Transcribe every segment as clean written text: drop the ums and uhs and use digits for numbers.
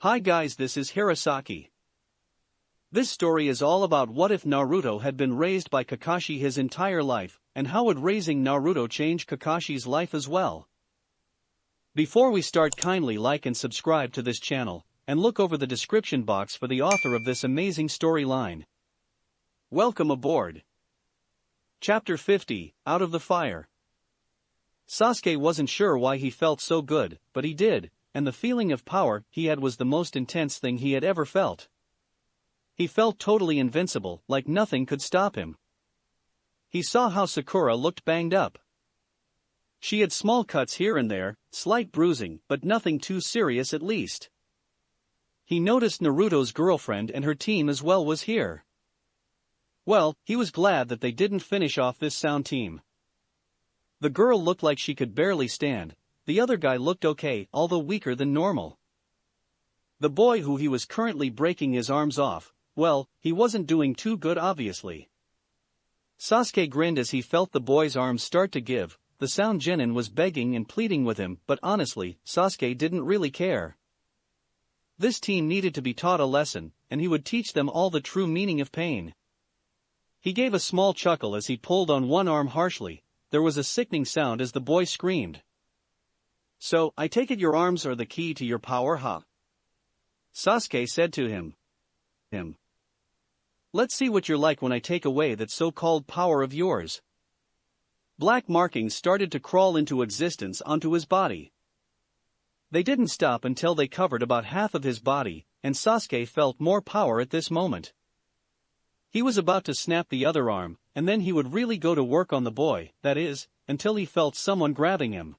Hi guys, this is Hirosaki. This story is all about what if Naruto had been raised by Kakashi his entire life, and how would raising Naruto change Kakashi's life as well. Before we start, kindly like and subscribe to this channel, and look over the description box for the author of this amazing storyline. Welcome aboard. Chapter 50, Out of the Fire. Sasuke wasn't sure why he felt so good, but he did, and the feeling of power he had was the most intense thing he had ever felt. He felt totally invincible, like nothing could stop him. He saw how Sakura looked banged up. She had small cuts here and there, slight bruising, but nothing too serious at least. He noticed Naruto's girlfriend and her team as well was here. Well, he was glad that they didn't finish off this sound team. The girl looked like she could barely stand. The other guy looked okay, although weaker than normal. The boy who he was currently breaking his arms off, well, he wasn't doing too good obviously. Sasuke grinned as he felt the boy's arms start to give. The Sound Genin was begging and pleading with him, but honestly, Sasuke didn't really care. This team needed to be taught a lesson, and he would teach them all the true meaning of pain. He gave a small chuckle as he pulled on one arm harshly. There was a sickening sound as the boy screamed. So, I take it your arms are the key to your power, huh? Sasuke said to him. Let's see what you're like when I take away that so-called power of yours. Black markings started to crawl into existence onto his body. They didn't stop until they covered about half of his body, and Sasuke felt more power at this moment. He was about to snap the other arm, and then he would really go to work on the boy, that is, until he felt someone grabbing him.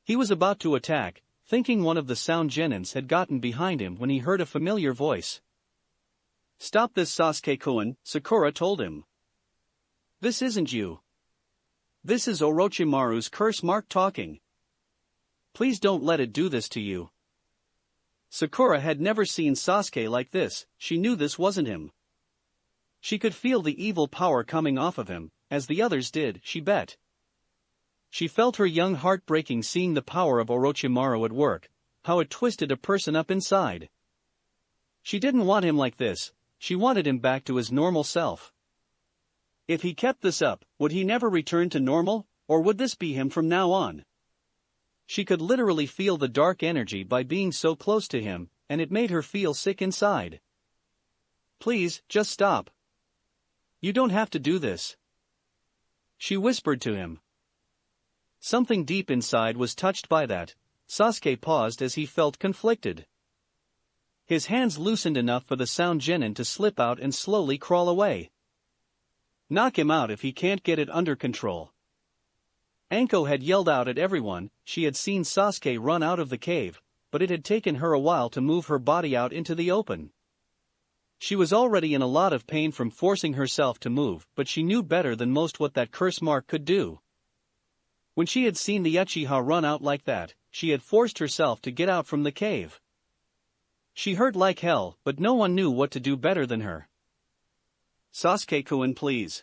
He was about to attack, thinking one of the Sound Genins had gotten behind him when he heard a familiar voice. Stop this, Sasuke-kun, Sakura told him. This isn't you. This is Orochimaru's curse mark talking. Please don't let it do this to you. Sakura had never seen Sasuke like this. She knew this wasn't him. She could feel the evil power coming off of him, as the others did, she bet. She felt her young heart breaking seeing the power of Orochimaru at work, how it twisted a person up inside. She didn't want him like this, she wanted him back to his normal self. If he kept this up, would he never return to normal, or would this be him from now on? She could literally feel the dark energy by being so close to him, and it made her feel sick inside. Please, just stop. You don't have to do this. She whispered to him. Something deep inside was touched by that. Sasuke paused as he felt conflicted. His hands loosened enough for the Sound Genin to slip out and slowly crawl away. Knock him out if he can't get it under control. Anko had yelled out at everyone. She had seen Sasuke run out of the cave, but it had taken her a while to move her body out into the open. She was already in a lot of pain from forcing herself to move, but she knew better than most what that curse mark could do. When she had seen the Uchiha run out like that, she had forced herself to get out from the cave. She hurt like hell, but no one knew what to do better than her. Sasuke-kun, please.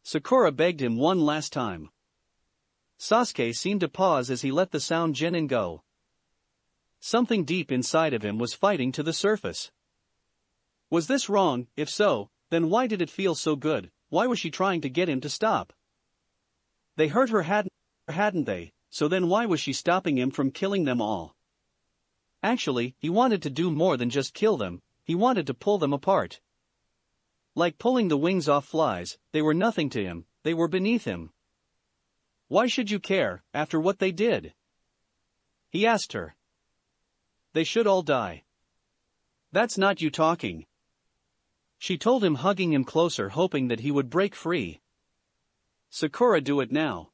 Sakura begged him one last time. Sasuke seemed to pause as he let the Sound Genin go. Something deep inside of him was fighting to the surface. Was this wrong? If so, then why did it feel so good? Why was she trying to get him to stop? They hurt her, hadn't they? So then why was she stopping him from killing them all? Actually, he wanted to do more than just kill them, he wanted to pull them apart. Like pulling the wings off flies, they were nothing to him, they were beneath him. Why should you care, after what they did? He asked her. They should all die. That's not you talking. She told him, hugging him closer, hoping that he would break free. Sakura, do it now.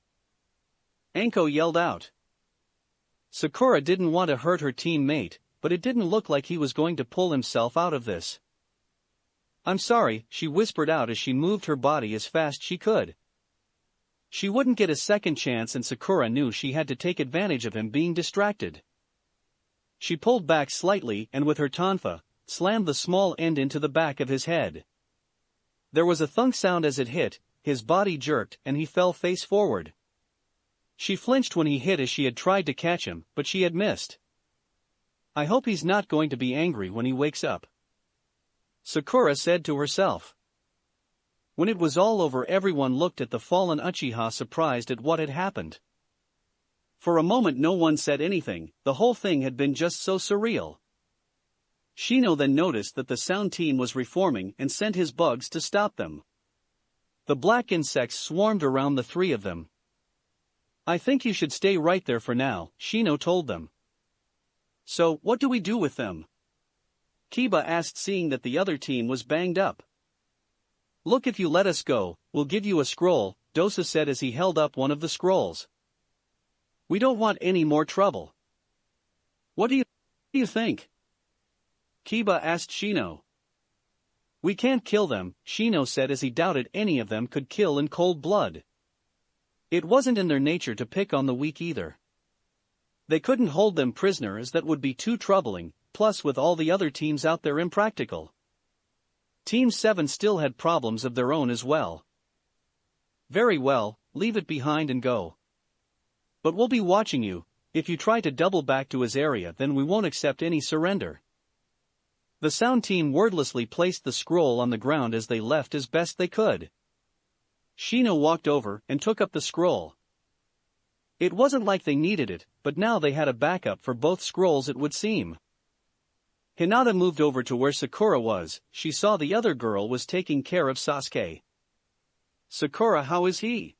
Anko yelled out. Sakura didn't want to hurt her teammate, but it didn't look like he was going to pull himself out of this. I'm sorry, she whispered out as she moved her body as fast she could. She wouldn't get a second chance, and Sakura knew she had to take advantage of him being distracted. She pulled back slightly and with her tonfa, slammed the small end into the back of his head. There was a thunk sound as it hit, his body jerked and he fell face forward. She flinched when he hit as she had tried to catch him, but she had missed. I hope he's not going to be angry when he wakes up, Sakura said to herself. When it was all over, everyone looked at the fallen Uchiha, surprised at what had happened. For a moment no one said anything, the whole thing had been just so surreal. Shino then noticed that the sound team was reforming and sent his bugs to stop them. The black insects swarmed around the three of them. I think you should stay right there for now, Shino told them. So, what do we do with them? Kiba asked, seeing that the other team was banged up. Look, if you let us go, we'll give you a scroll, Dosa said as he held up one of the scrolls. We don't want any more trouble. What do you think? Kiba asked Shino. We can't kill them, Shino said as he doubted any of them could kill in cold blood. It wasn't in their nature to pick on the weak either. They couldn't hold them prisoner, as that would be too troubling, plus with all the other teams out there, impractical. Team 7 still had problems of their own as well. Very well, leave it behind and go. But we'll be watching you. If you try to double back to his area, then we won't accept any surrender. The sound team wordlessly placed the scroll on the ground as they left as best they could. Shino walked over and took up the scroll. It wasn't like they needed it, but now they had a backup for both scrolls, it would seem. Hinata moved over to where Sakura was. She saw the other girl was taking care of Sasuke. Sakura, how is he?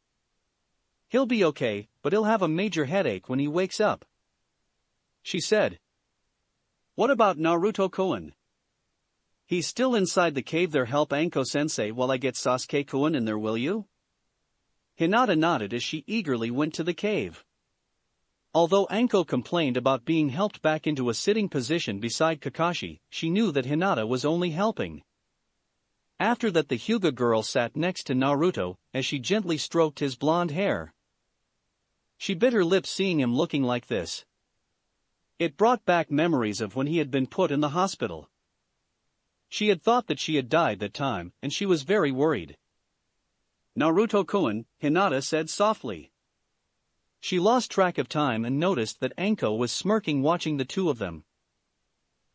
He'll be okay, but he'll have a major headache when he wakes up, she said. What about Naruto-kun? He's still inside the cave there. Help Anko-sensei while I get Sasuke-kun in there, will you? Hinata nodded as she eagerly went to the cave. Although Anko complained about being helped back into a sitting position beside Kakashi, she knew that Hinata was only helping. After that, the Hyuga girl sat next to Naruto as she gently stroked his blonde hair. She bit her lips seeing him looking like this. It brought back memories of when he had been put in the hospital. She had thought that she had died that time, and she was very worried. Naruto-kun, Hinata said softly. She lost track of time and noticed that Anko was smirking watching the two of them.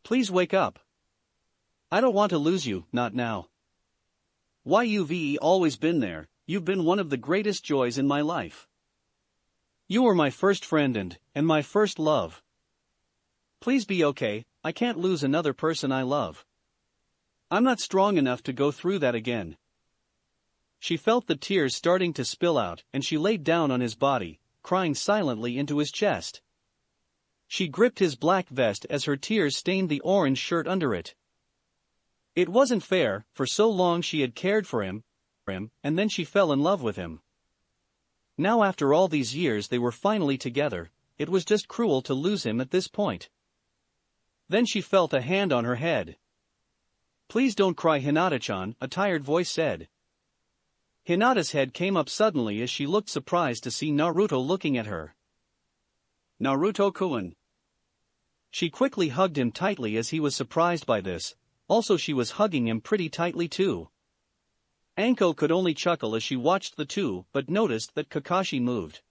Please wake up. I don't want to lose you, not now. You've always been there, you've been one of the greatest joys in my life. You were my first friend and my first love. Please be okay, I can't lose another person I love. I'm not strong enough to go through that again. She felt the tears starting to spill out, and she laid down on his body, crying silently into his chest. She gripped his black vest as her tears stained the orange shirt under it. It wasn't fair, for so long she had cared for him, and then she fell in love with him. Now after all these years they were finally together, it was just cruel to lose him at this point. Then she felt a hand on her head. Please don't cry, Hinata-chan, a tired voice said. Hinata's head came up suddenly as she looked surprised to see Naruto looking at her. Naruto-kun. She quickly hugged him tightly as he was surprised by this, also she was hugging him pretty tightly too. Anko could only chuckle as she watched the two but noticed that Kakashi moved.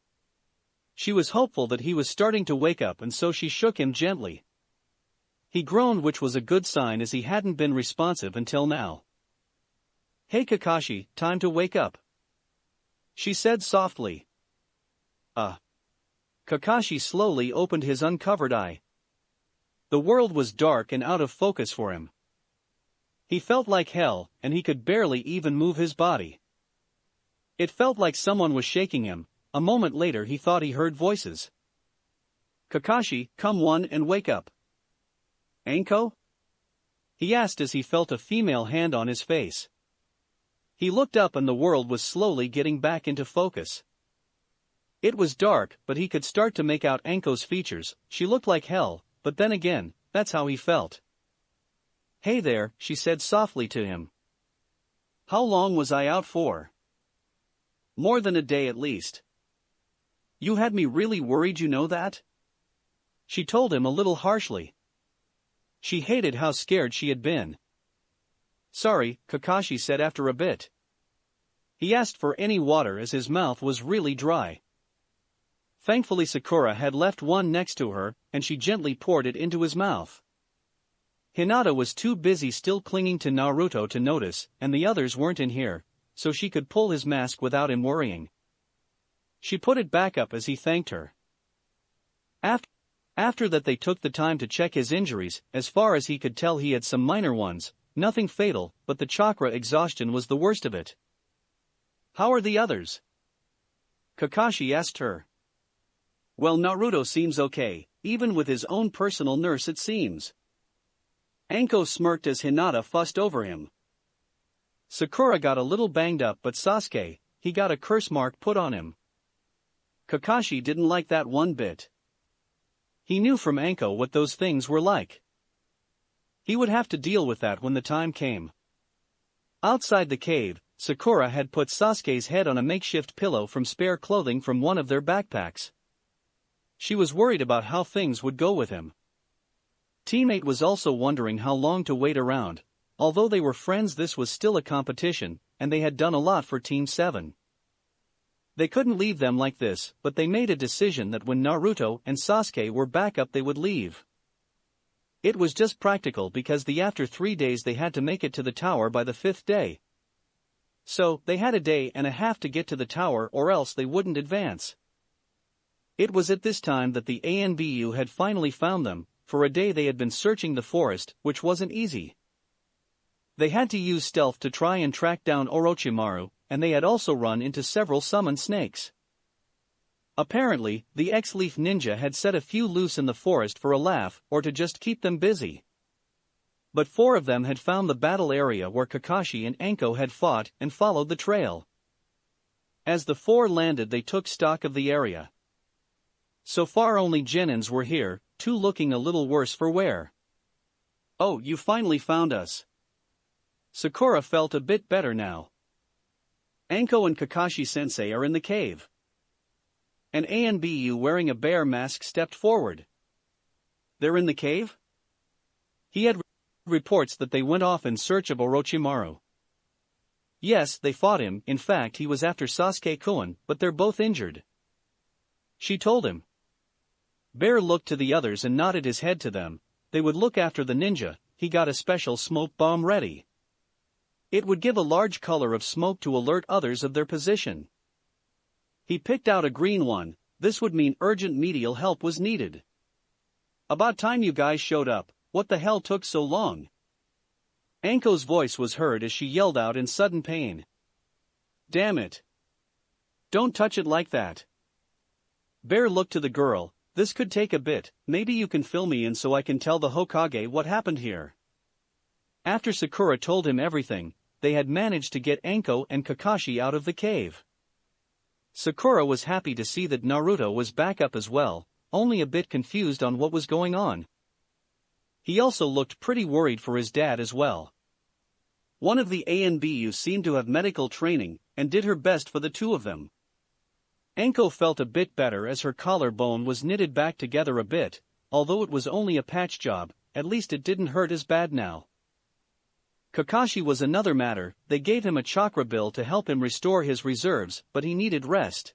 She was hopeful that he was starting to wake up and so she shook him gently. He groaned, which was a good sign as he hadn't been responsive until now. Hey Kakashi, time to wake up, she said softly. Kakashi slowly opened his uncovered eye. The world was dark and out of focus for him. He felt like hell, and he could barely even move his body. It felt like someone was shaking him. A moment later he thought he heard voices. Kakashi, come on and wake up. Anko? He asked as he felt a female hand on his face. He looked up and the world was slowly getting back into focus. It was dark, but he could start to make out Anko's features. She looked like hell, but then again, that's how he felt. Hey there, she said softly to him. How long was I out for? More than a day at least. You had me really worried, you know that? She told him a little harshly. She hated how scared she had been. Sorry, Kakashi said after a bit. He asked for any water as his mouth was really dry. Thankfully Sakura had left one next to her, and she gently poured it into his mouth. Hinata was too busy still clinging to Naruto to notice, and the others weren't in here, so she could pull his mask without him worrying. She put it back up as he thanked her. After that they took the time to check his injuries. As far as he could tell he had some minor ones, nothing fatal, but the chakra exhaustion was the worst of it. "How are the others?" Kakashi asked her. "Well, Naruto seems okay, even with his own personal nurse it seems." Anko smirked as Hinata fussed over him. Sakura got a little banged up, but Sasuke, he got a curse mark put on him. Kakashi didn't like that one bit. He knew from Anko what those things were like. He would have to deal with that when the time came. Outside the cave, Sakura had put Sasuke's head on a makeshift pillow from spare clothing from one of their backpacks. She was worried about how things would go with him. Teammate was also wondering how long to wait around. Although they were friends, this was still a competition, and they had done a lot for Team 7. They couldn't leave them like this, but they made a decision that when Naruto and Sasuke were back up they would leave. It was just practical because after 3 days they had to make it to the tower by the 5th day. So, they had a day and a half to get to the tower or else they wouldn't advance. It was at this time that the ANBU had finally found them. For a day they had been searching the forest, which wasn't easy. They had to use stealth to try and track down Orochimaru, and they had also run into several summoned snakes. Apparently, the X-Leaf ninja had set a few loose in the forest for a laugh or to just keep them busy. But 4 of them had found the battle area where Kakashi and Anko had fought and followed the trail. As the 4 landed they took stock of the area. So far only Genins were here, 2 looking a little worse for wear. "Oh, you finally found us." Sakura felt a bit better now. Anko and Kakashi-sensei are in the cave. An ANBU wearing a bear mask stepped forward. "They're in the cave?" He had reports that they went off in search of Orochimaru. "Yes, they fought him. In fact, he was after Sasuke-kun, but they're both injured," she told him. Bear looked to the others and nodded his head to them. They would look after the ninja. He got a special smoke bomb ready. It would give a large color of smoke to alert others of their position. He picked out a green one. This would mean urgent medial help was needed. "About time you guys showed up. What the hell took so long?" Anko's voice was heard as she yelled out in sudden pain. "Damn it. Don't touch it like that." Bear looked to the girl. "This could take a bit. Maybe you can fill me in so I can tell the Hokage what happened here." After Sakura told him everything, they had managed to get Anko and Kakashi out of the cave. Sakura was happy to see that Naruto was back up as well, only a bit confused on what was going on. He also looked pretty worried for his dad as well. One of the ANBU seemed to have medical training, and did her best for the 2 of them. Anko felt a bit better as her collarbone was knitted back together a bit, although it was only a patch job, at least it didn't hurt as bad now. Kakashi was another matter. They gave him a chakra bill to help him restore his reserves, but he needed rest.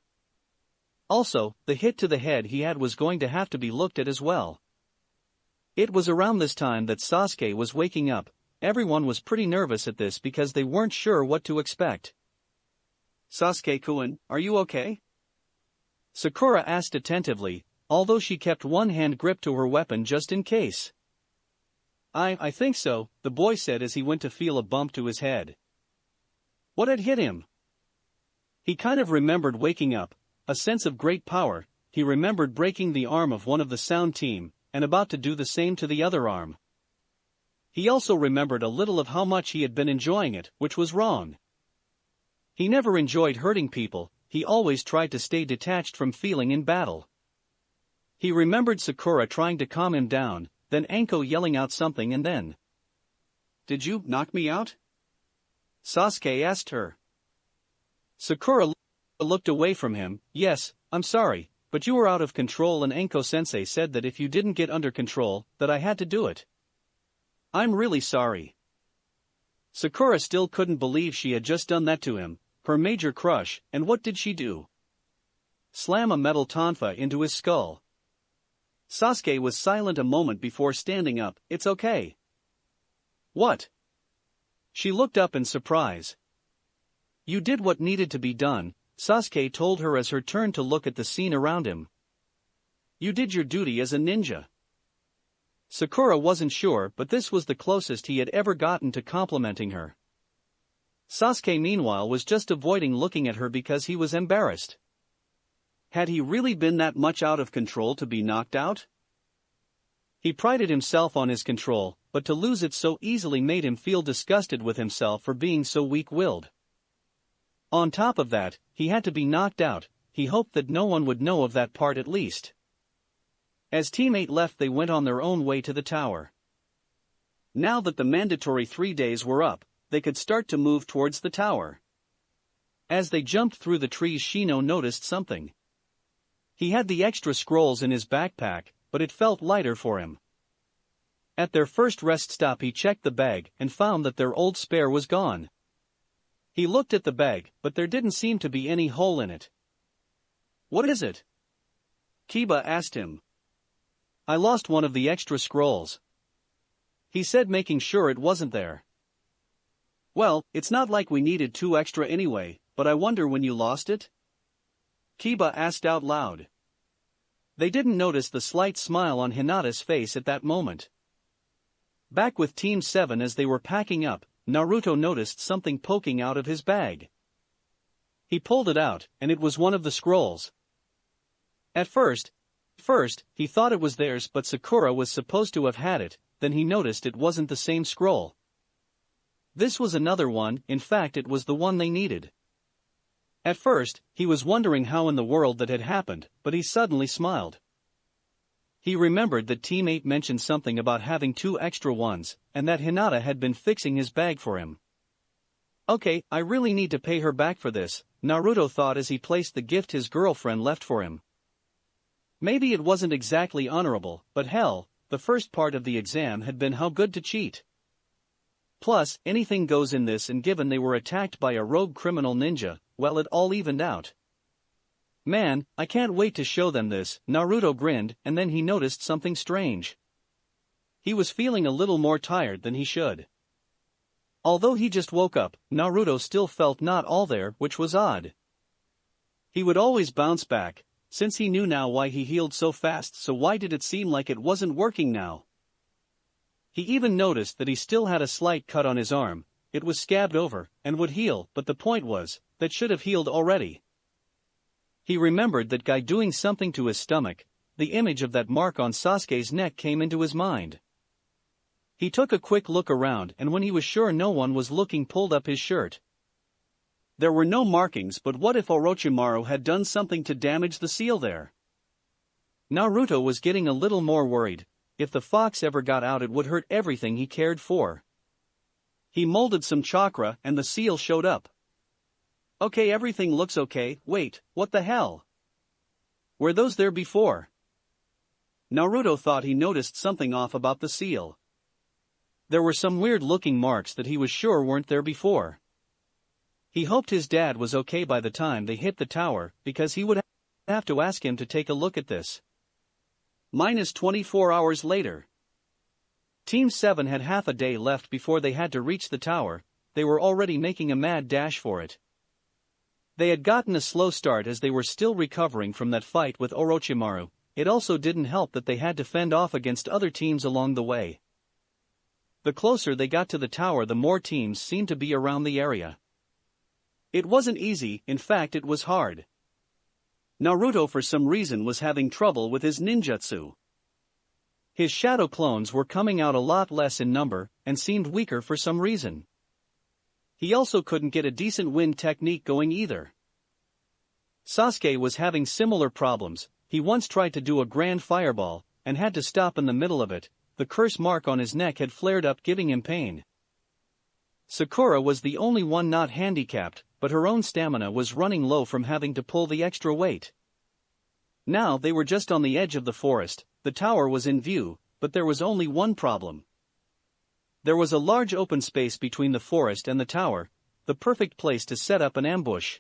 Also, the hit to the head he had was going to have to be looked at as well. It was around this time that Sasuke was waking up. Everyone was pretty nervous at this because they weren't sure what to expect. "Sasuke-kun, are you okay?" Sakura asked attentively, although she kept one hand gripped to her weapon just in case. I think so," the boy said as he went to feel a bump to his head. What had hit him? He kind of remembered waking up, a sense of great power. He remembered breaking the arm of one of the sound team, and about to do the same to the other arm. He also remembered a little of how much he had been enjoying it, which was wrong. He never enjoyed hurting people. He always tried to stay detached from feeling in battle. He remembered Sakura trying to calm him down, then Anko yelling out something and then, "Did you knock me out?" Sasuke asked her. Sakura looked away from him. "Yes, I'm sorry, but you were out of control and Anko-sensei said that if you didn't get under control, that I had to do it. I'm really sorry." Sakura still couldn't believe she had just done that to him, her major crush, and what did she do? Slam a metal tonfa into his skull. Sasuke was silent a moment before standing up. It's okay. What? She looked up in surprise. You did what needed to be done, Sasuke told her as her turn to look at the scene around him. You did your duty as a ninja. Sakura wasn't sure, but this was the closest he had ever gotten to complimenting her. Sasuke meanwhile was just avoiding looking at her because he was embarrassed. Had he really been that much out of control to be knocked out? He prided himself on his control, but to lose it so easily made him feel disgusted with himself for being so weak-willed. On top of that, he had to be knocked out. He hoped that no one would know of that part at least. As Team 8 left, they went on their own way to the tower. Now that the mandatory 3 days were up, they could start to move towards the tower. As they jumped through the trees, Shino noticed something. He had the extra scrolls in his backpack, but it felt lighter for him. At their first rest stop, he checked the bag and found that their old spare was gone. He looked at the bag, but there didn't seem to be any hole in it. What is it? Kiba asked him. I lost one of the extra scrolls, he said, making sure it wasn't there. Well, it's not like we needed 2 extra anyway, but I wonder when you lost it? Kiba asked out loud. They didn't notice the slight smile on Hinata's face at that moment. Back with Team 7 as they were packing up, Naruto noticed something poking out of his bag. He pulled it out, and it was one of the scrolls. At first, he thought it was theirs, but Sakura was supposed to have had it. Then he noticed it wasn't the same scroll. This was another one, in fact it was the one they needed. At first, he was wondering how in the world that had happened, but he suddenly smiled. He remembered that Team 8 mentioned something about having 2 extra ones, and that Hinata had been fixing his bag for him. Okay, I really need to pay her back for this, Naruto thought as he placed the gift his girlfriend left for him. Maybe it wasn't exactly honorable, but hell, the first part of the exam had been how good to cheat. Plus, anything goes in this, and given they were attacked by a rogue criminal ninja, well, it all evened out. Man, I can't wait to show them this, Naruto grinned, and then he noticed something strange. He was feeling a little more tired than he should. Although he just woke up, Naruto still felt not all there, which was odd. He would always bounce back, since he knew now why he healed so fast, so why did it seem like it wasn't working now? He even noticed that he still had a slight cut on his arm. It was scabbed over, and would heal, but the point was, that should have healed already. He remembered that guy doing something to his stomach. The image of that mark on Sasuke's neck came into his mind. He took a quick look around, and when he was sure no one was looking, pulled up his shirt. There were no markings, but what if Orochimaru had done something to damage the seal there? Naruto was getting a little more worried. If the fox ever got out, it would hurt everything he cared for. He molded some chakra, and the seal showed up. Okay, everything looks okay. Wait, what the hell? Were those there before? Naruto thought he noticed something off about the seal. There were some weird-looking marks that he was sure weren't there before. He hoped his dad was okay by the time they hit the tower, because he would have to ask him to take a look at this. Minus 24 hours later. Team 7 had half a day left before they had to reach the tower. They were already making a mad dash for it. They had gotten a slow start as they were still recovering from that fight with Orochimaru. It also didn't help that they had to fend off against other teams along the way. The closer they got to the tower, the more teams seemed to be around the area. It wasn't easy, in fact it was hard. Naruto for some reason was having trouble with his ninjutsu. His shadow clones were coming out a lot less in number, and seemed weaker for some reason. He also couldn't get a decent wind technique going either. Sasuke was having similar problems. He once tried to do a grand fireball, and had to stop in the middle of it. The curse mark on his neck had flared up, giving him pain. Sakura was the only one not handicapped, but her own stamina was running low from having to pull the extra weight. Now they were just on the edge of the forest. The tower was in view, but there was only one problem. There was a large open space between the forest and the tower, the perfect place to set up an ambush.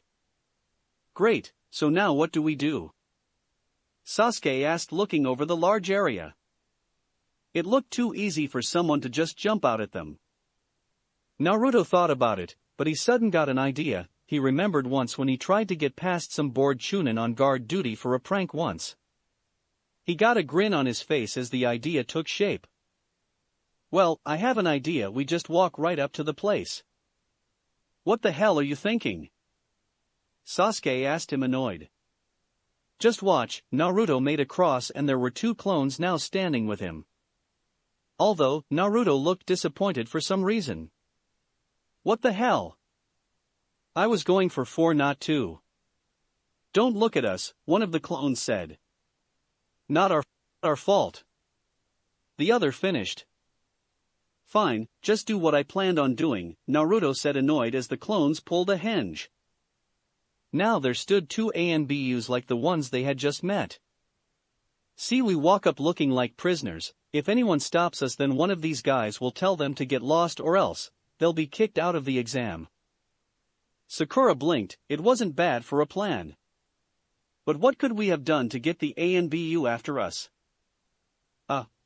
Great, so now what do we do? Sasuke asked, looking over the large area. It looked too easy for someone to just jump out at them. Naruto thought about it, but he suddenly got an idea. He remembered once when he tried to get past some bored chunin on guard duty for a prank once. He got a grin on his face as the idea took shape. Well, I have an idea, we just walk right up to the place. What the hell are you thinking? Sasuke asked him, annoyed. Just watch. Naruto made a cross and there were two clones now standing with him. Although, Naruto looked disappointed for some reason. What the hell? I was going for 4, not 2. Don't look at us, one of the clones said. Not our fault. The other finished. Fine, just do what I planned on doing, Naruto said, annoyed as the clones pulled a hinge. Now there stood 2 ANBUs like the ones they had just met. See, we walk up looking like prisoners. If anyone stops us, then one of these guys will tell them to get lost or else they'll be kicked out of the exam. Sakura blinked. It wasn't bad for a plan. But what could we have done to get the ANBU after us?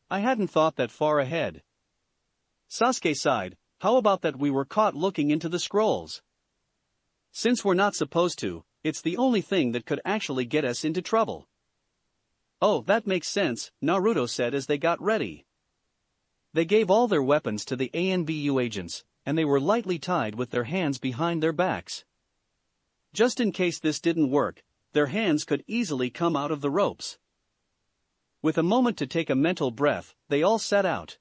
I hadn't thought that far ahead. Sasuke sighed. How about that we were caught looking into the scrolls? Since we're not supposed to, it's the only thing that could actually get us into trouble. Oh, that makes sense, Naruto said as they got ready. They gave all their weapons to the ANBU agents, and they were lightly tied with their hands behind their backs. Just in case this didn't work, their hands could easily come out of the ropes. With a moment to take a mental breath, they all set out.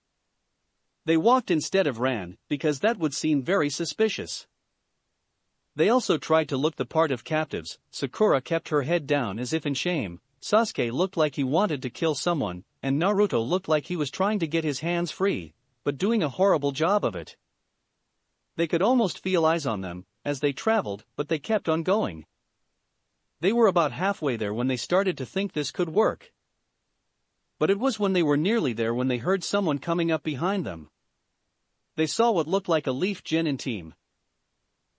They walked instead of ran, because that would seem very suspicious. They also tried to look the part of captives. Sakura kept her head down as if in shame, Sasuke looked like he wanted to kill someone, and Naruto looked like he was trying to get his hands free, but doing a horrible job of it. They could almost feel eyes on them as they traveled, but they kept on going. They were about halfway there when they started to think this could work. But it was when they were nearly there when they heard someone coming up behind them. They saw what looked like a Leaf Genin team.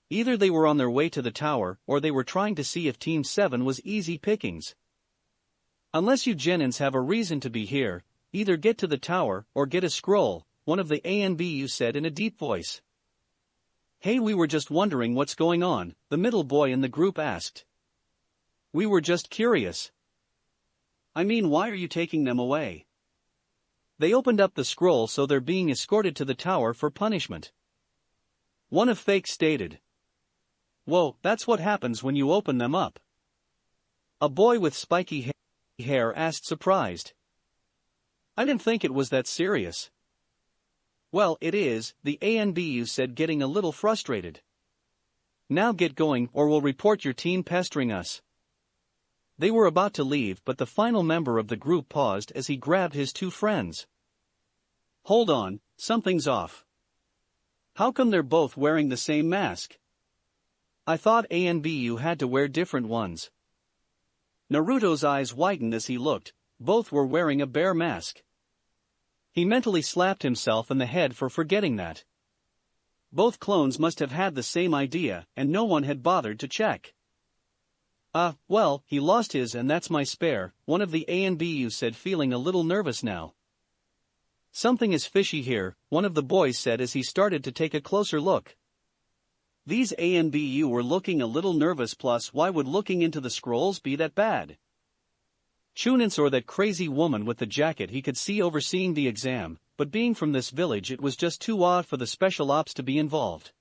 Either they were on their way to the tower, or they were trying to see if Team 7 was easy pickings. Unless you Genins have a reason to be here, either get to the tower or get a scroll, one of the ANBU said in a deep voice. Hey, we were just wondering what's going on, the middle boy in the group asked. We were just curious. I mean, why are you taking them away? They opened up the scroll, so they're being escorted to the tower for punishment. One of Fake stated. Whoa, that's what happens when you open them up. A boy with spiky hair asked, surprised. I didn't think it was that serious. Well, it is, the ANBU said, getting a little frustrated. Now get going or we'll report your team pestering us. They were about to leave, but the final member of the group paused as he grabbed his 2 friends. Hold on, something's off. How come they're both wearing the same mask? I thought ANBU had to wear different ones. Naruto's eyes widened as he looked. Both were wearing a bear mask. He mentally slapped himself in the head for forgetting that. Both clones must have had the same idea, and no one had bothered to check. Well, he lost his and that's my spare, one of the ANBU said, feeling a little nervous now. Something is fishy here, one of the boys said as he started to take a closer look. These ANBU were looking a little nervous, plus why would looking into the scrolls be that bad? Chunins or that crazy woman with the jacket he could see overseeing the exam, but being from this village it was just too odd for the special ops to be involved.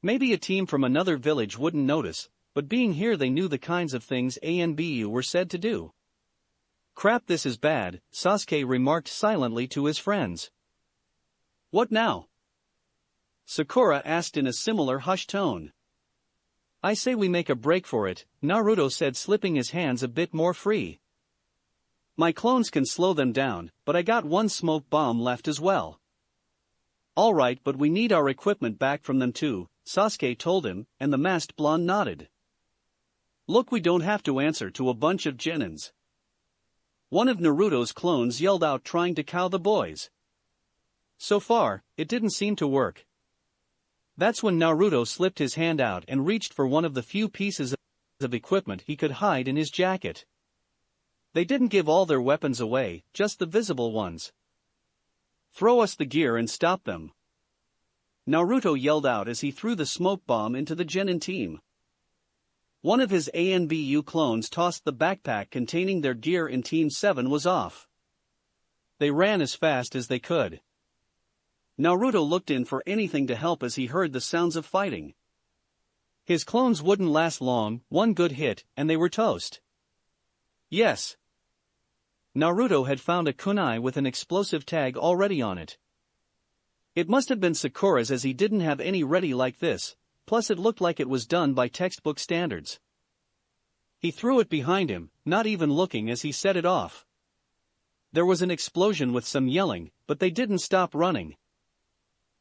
Maybe a team from another village wouldn't notice, but being here they knew the kinds of things ANBU were said to do. Crap, this is bad, Sasuke remarked silently to his friends. What now? Sakura asked in a similar hushed tone. I say we make a break for it, Naruto said, slipping his hands a bit more free. My clones can slow them down, but I got one smoke bomb left as well. Alright, but we need our equipment back from them too, Sasuke told him, and the masked blonde nodded. Look, we don't have to answer to a bunch of Genins. One of Naruto's clones yelled out, trying to cow the boys. So far, it didn't seem to work. That's when Naruto slipped his hand out and reached for one of the few pieces of equipment he could hide in his jacket. They didn't give all their weapons away, just the visible ones. Throw us the gear and stop them. Naruto yelled out as he threw the smoke bomb into the genin team. One of his ANBU clones tossed the backpack containing their gear and Team 7 was off. They ran as fast as they could. Naruto looked in for anything to help as he heard the sounds of fighting. His clones wouldn't last long, one good hit, and they were toast. Yes. Naruto had found a kunai with an explosive tag already on it. It must have been Sakura's as he didn't have any ready like this, plus it looked like it was done by textbook standards. He threw it behind him, not even looking as he set it off. There was an explosion with some yelling, but they didn't stop running.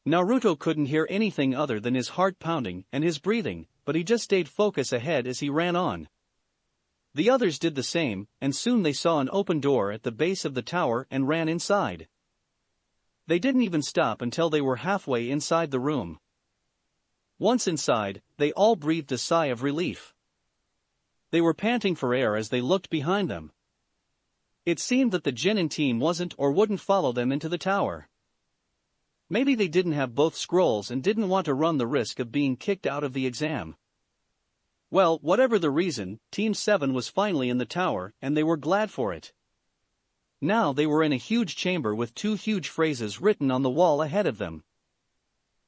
Naruto couldn't hear anything other than his heart pounding and his breathing, but he just stayed focused ahead as he ran on. The others did the same, and soon they saw an open door at the base of the tower and ran inside. They didn't even stop until they were halfway inside the room. Once inside, they all breathed a sigh of relief. They were panting for air as they looked behind them. It seemed that the genin team wasn't or wouldn't follow them into the tower. Maybe they didn't have both scrolls and didn't want to run the risk of being kicked out of the exam. Well, whatever the reason, Team 7 was finally in the tower, and they were glad for it. Now they were in a huge chamber with two huge phrases written on the wall ahead of them.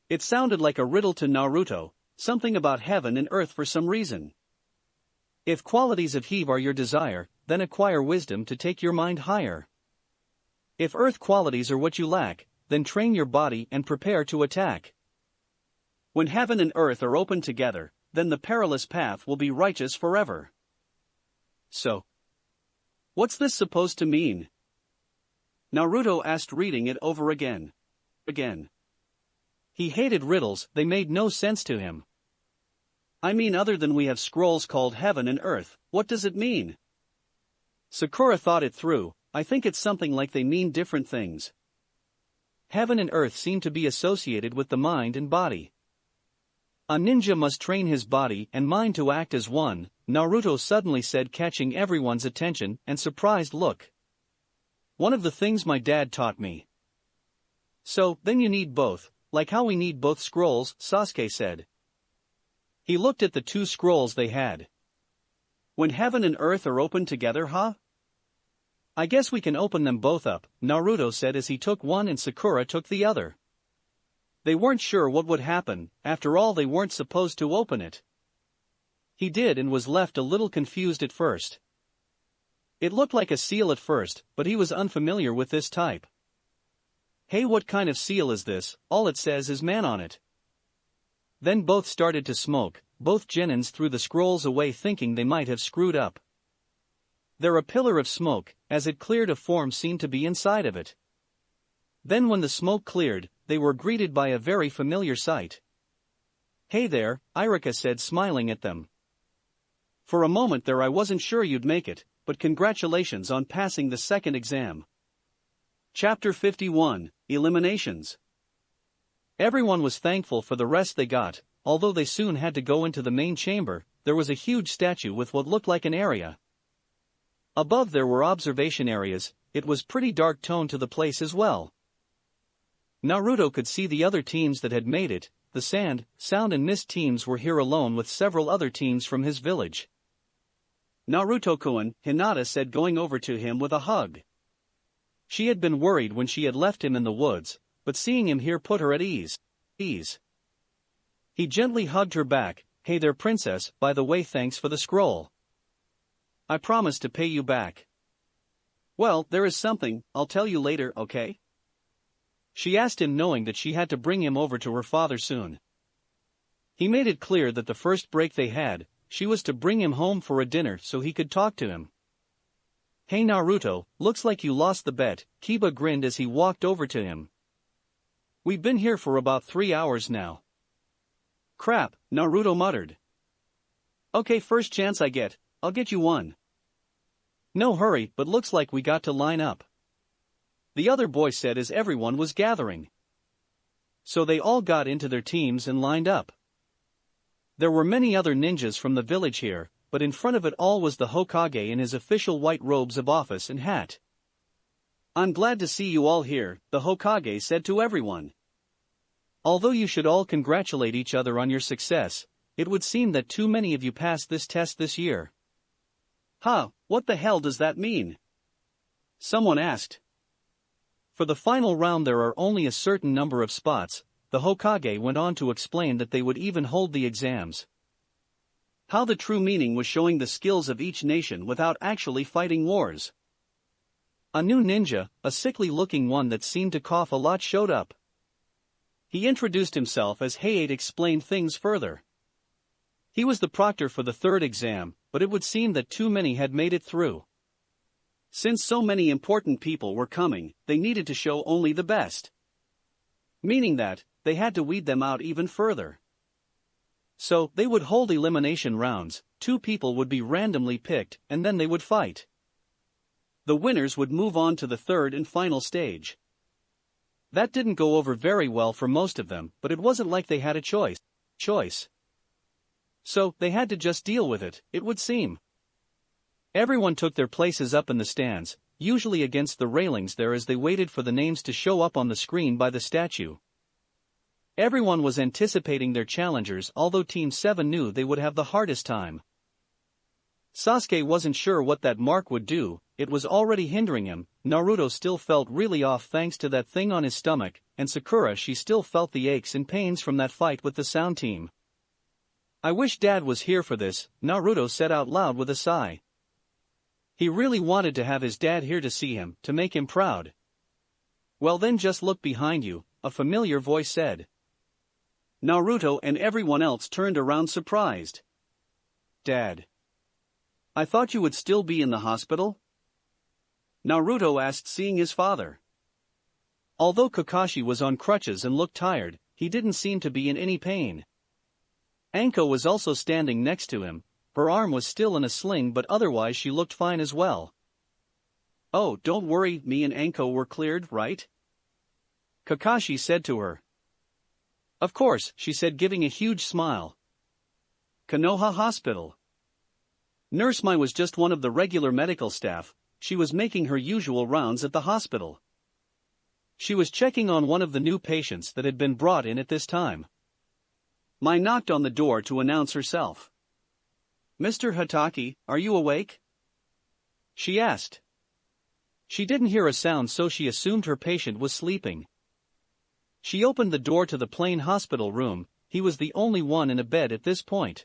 It sounded like a riddle to Naruto, something about heaven and earth for some reason. If qualities of Hyuga are your desire, then acquire wisdom to take your mind higher. If earth qualities are what you lack, then train your body and prepare to attack. When heaven and earth are open together, then the perilous path will be righteous forever. So, what's this supposed to mean? Naruto asked, reading it over again. He hated riddles, they made no sense to him. I mean, other than we have scrolls called heaven and earth, what does it mean? Sakura thought it through. I think it's something like they mean different things. Heaven and earth seem to be associated with the mind and body. A ninja must train his body and mind to act as one, Naruto suddenly said, catching everyone's attention and surprised look. One of the things my dad taught me. So, then you need both, like how we need both scrolls, Sasuke said. He looked at the two scrolls they had. When heaven and earth are open together, huh? I guess we can open them both up, Naruto said as he took one and Sakura took the other. They weren't sure what would happen, after all they weren't supposed to open it. He did and was left a little confused at first. It looked like a seal at first, but he was unfamiliar with this type. Hey, what kind of seal is this? All it says is man on it. Then both started to smoke, both genins threw the scrolls away thinking they might have screwed up. There a pillar of smoke, as it cleared a form seemed to be inside of it. Then when the smoke cleared, they were greeted by a very familiar sight. Hey there, Irika said, smiling at them. For a moment there I wasn't sure you'd make it, but congratulations on passing the second exam. Chapter 51, Eliminations. Everyone was thankful for the rest they got, although they soon had to go into the main chamber. There was a huge statue with what looked like an area. Above there were observation areas. It was pretty dark tone to the place as well. Naruto could see the other teams that had made it. The sand, sound and mist teams were here alone with several other teams from his village. Naruto-kun, Hinata said, going over to him with a hug. She had been worried when she had left him in the woods, but seeing him here put her at ease. He gently hugged her back. Hey there, princess, by the way, thanks for the scroll. I promise to pay you back. Well, there is something, I'll tell you later, okay? She asked him, knowing that she had to bring him over to her father soon. He made it clear that the first break they had, she was to bring him home for a dinner so he could talk to him. Hey Naruto, looks like you lost the bet, Kiba grinned as he walked over to him. We've been here for about 3 hours now. Crap, Naruto muttered. Okay, first chance I get, I'll get you one. No hurry, but looks like we got to line up. The other boy said as everyone was gathering. So they all got into their teams and lined up. There were many other ninjas from the village here, but in front of it all was the Hokage in his official white robes of office and hat. "I'm glad to see you all here," the Hokage said to everyone. "Although you should all congratulate each other on your success, it would seem that too many of you passed this test this year." "Huh, what the hell does that mean?" someone asked. "For the final round there are only a certain number of spots," the Hokage went on to explain that they would even hold the exams. How the true meaning was showing the skills of each nation without actually fighting wars. A new ninja, a sickly-looking one that seemed to cough a lot, showed up. He introduced himself as Hayate explained things further. He was the proctor for the third exam, but it would seem that too many had made it through. Since so many important people were coming, they needed to show only the best. Meaning that, they had to weed them out even further. So, they would hold elimination rounds, 2 people would be randomly picked, and then they would fight. The winners would move on to the third and final stage. That didn't go over very well for most of them, but it wasn't like they had a choice. So, they had to just deal with it, it would seem. Everyone took their places up in the stands, usually against the railings there as they waited for the names to show up on the screen by the statue. Everyone was anticipating their challengers, although Team 7 knew they would have the hardest time. Sasuke wasn't sure what that mark would do, it was already hindering him. Naruto still felt really off thanks to that thing on his stomach, and Sakura, she still felt the aches and pains from that fight with the sound team. "I wish Dad was here for this," Naruto said out loud with a sigh. He really wanted to have his dad here to see him, to make him proud. "Well then just look behind you," a familiar voice said. Naruto and everyone else turned around surprised. "Dad, I thought you would still be in the hospital?" Naruto asked, seeing his father. Although Kakashi was on crutches and looked tired, he didn't seem to be in any pain. Anko was also standing next to him. Her arm was still in a sling, but otherwise she looked fine as well. "Oh, don't worry, me and Anko were cleared, right?" Kakashi said to her. "Of course," she said, giving a huge smile. Konoha Hospital. Nurse Mai was just one of the regular medical staff. She was making her usual rounds at the hospital. She was checking on one of the new patients that had been brought in at this time. Mai knocked on the door to announce herself. "Mr. Hatake, are you awake?" she asked. She didn't hear a sound, so she assumed her patient was sleeping. She opened the door to the plain hospital room. He was the only one in a bed at this point.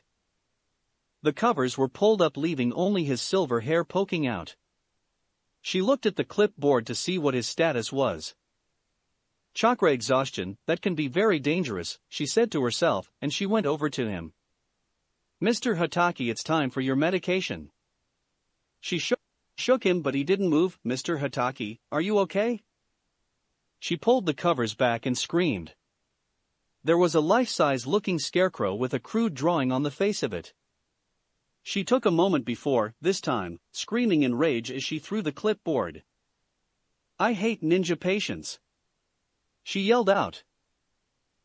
The covers were pulled up, leaving only his silver hair poking out. She looked at the clipboard to see what his status was. "Chakra exhaustion, that can be very dangerous," she said to herself, and she went over to him. "Mr. Hatake, it's time for your medication." She shook him, but he didn't move. "Mr. Hatake, are you okay?" She pulled the covers back and screamed. There was a life-size looking scarecrow with a crude drawing on the face of it. She took a moment before, this time, screaming in rage as she threw the clipboard. "I hate ninja patients," she yelled out.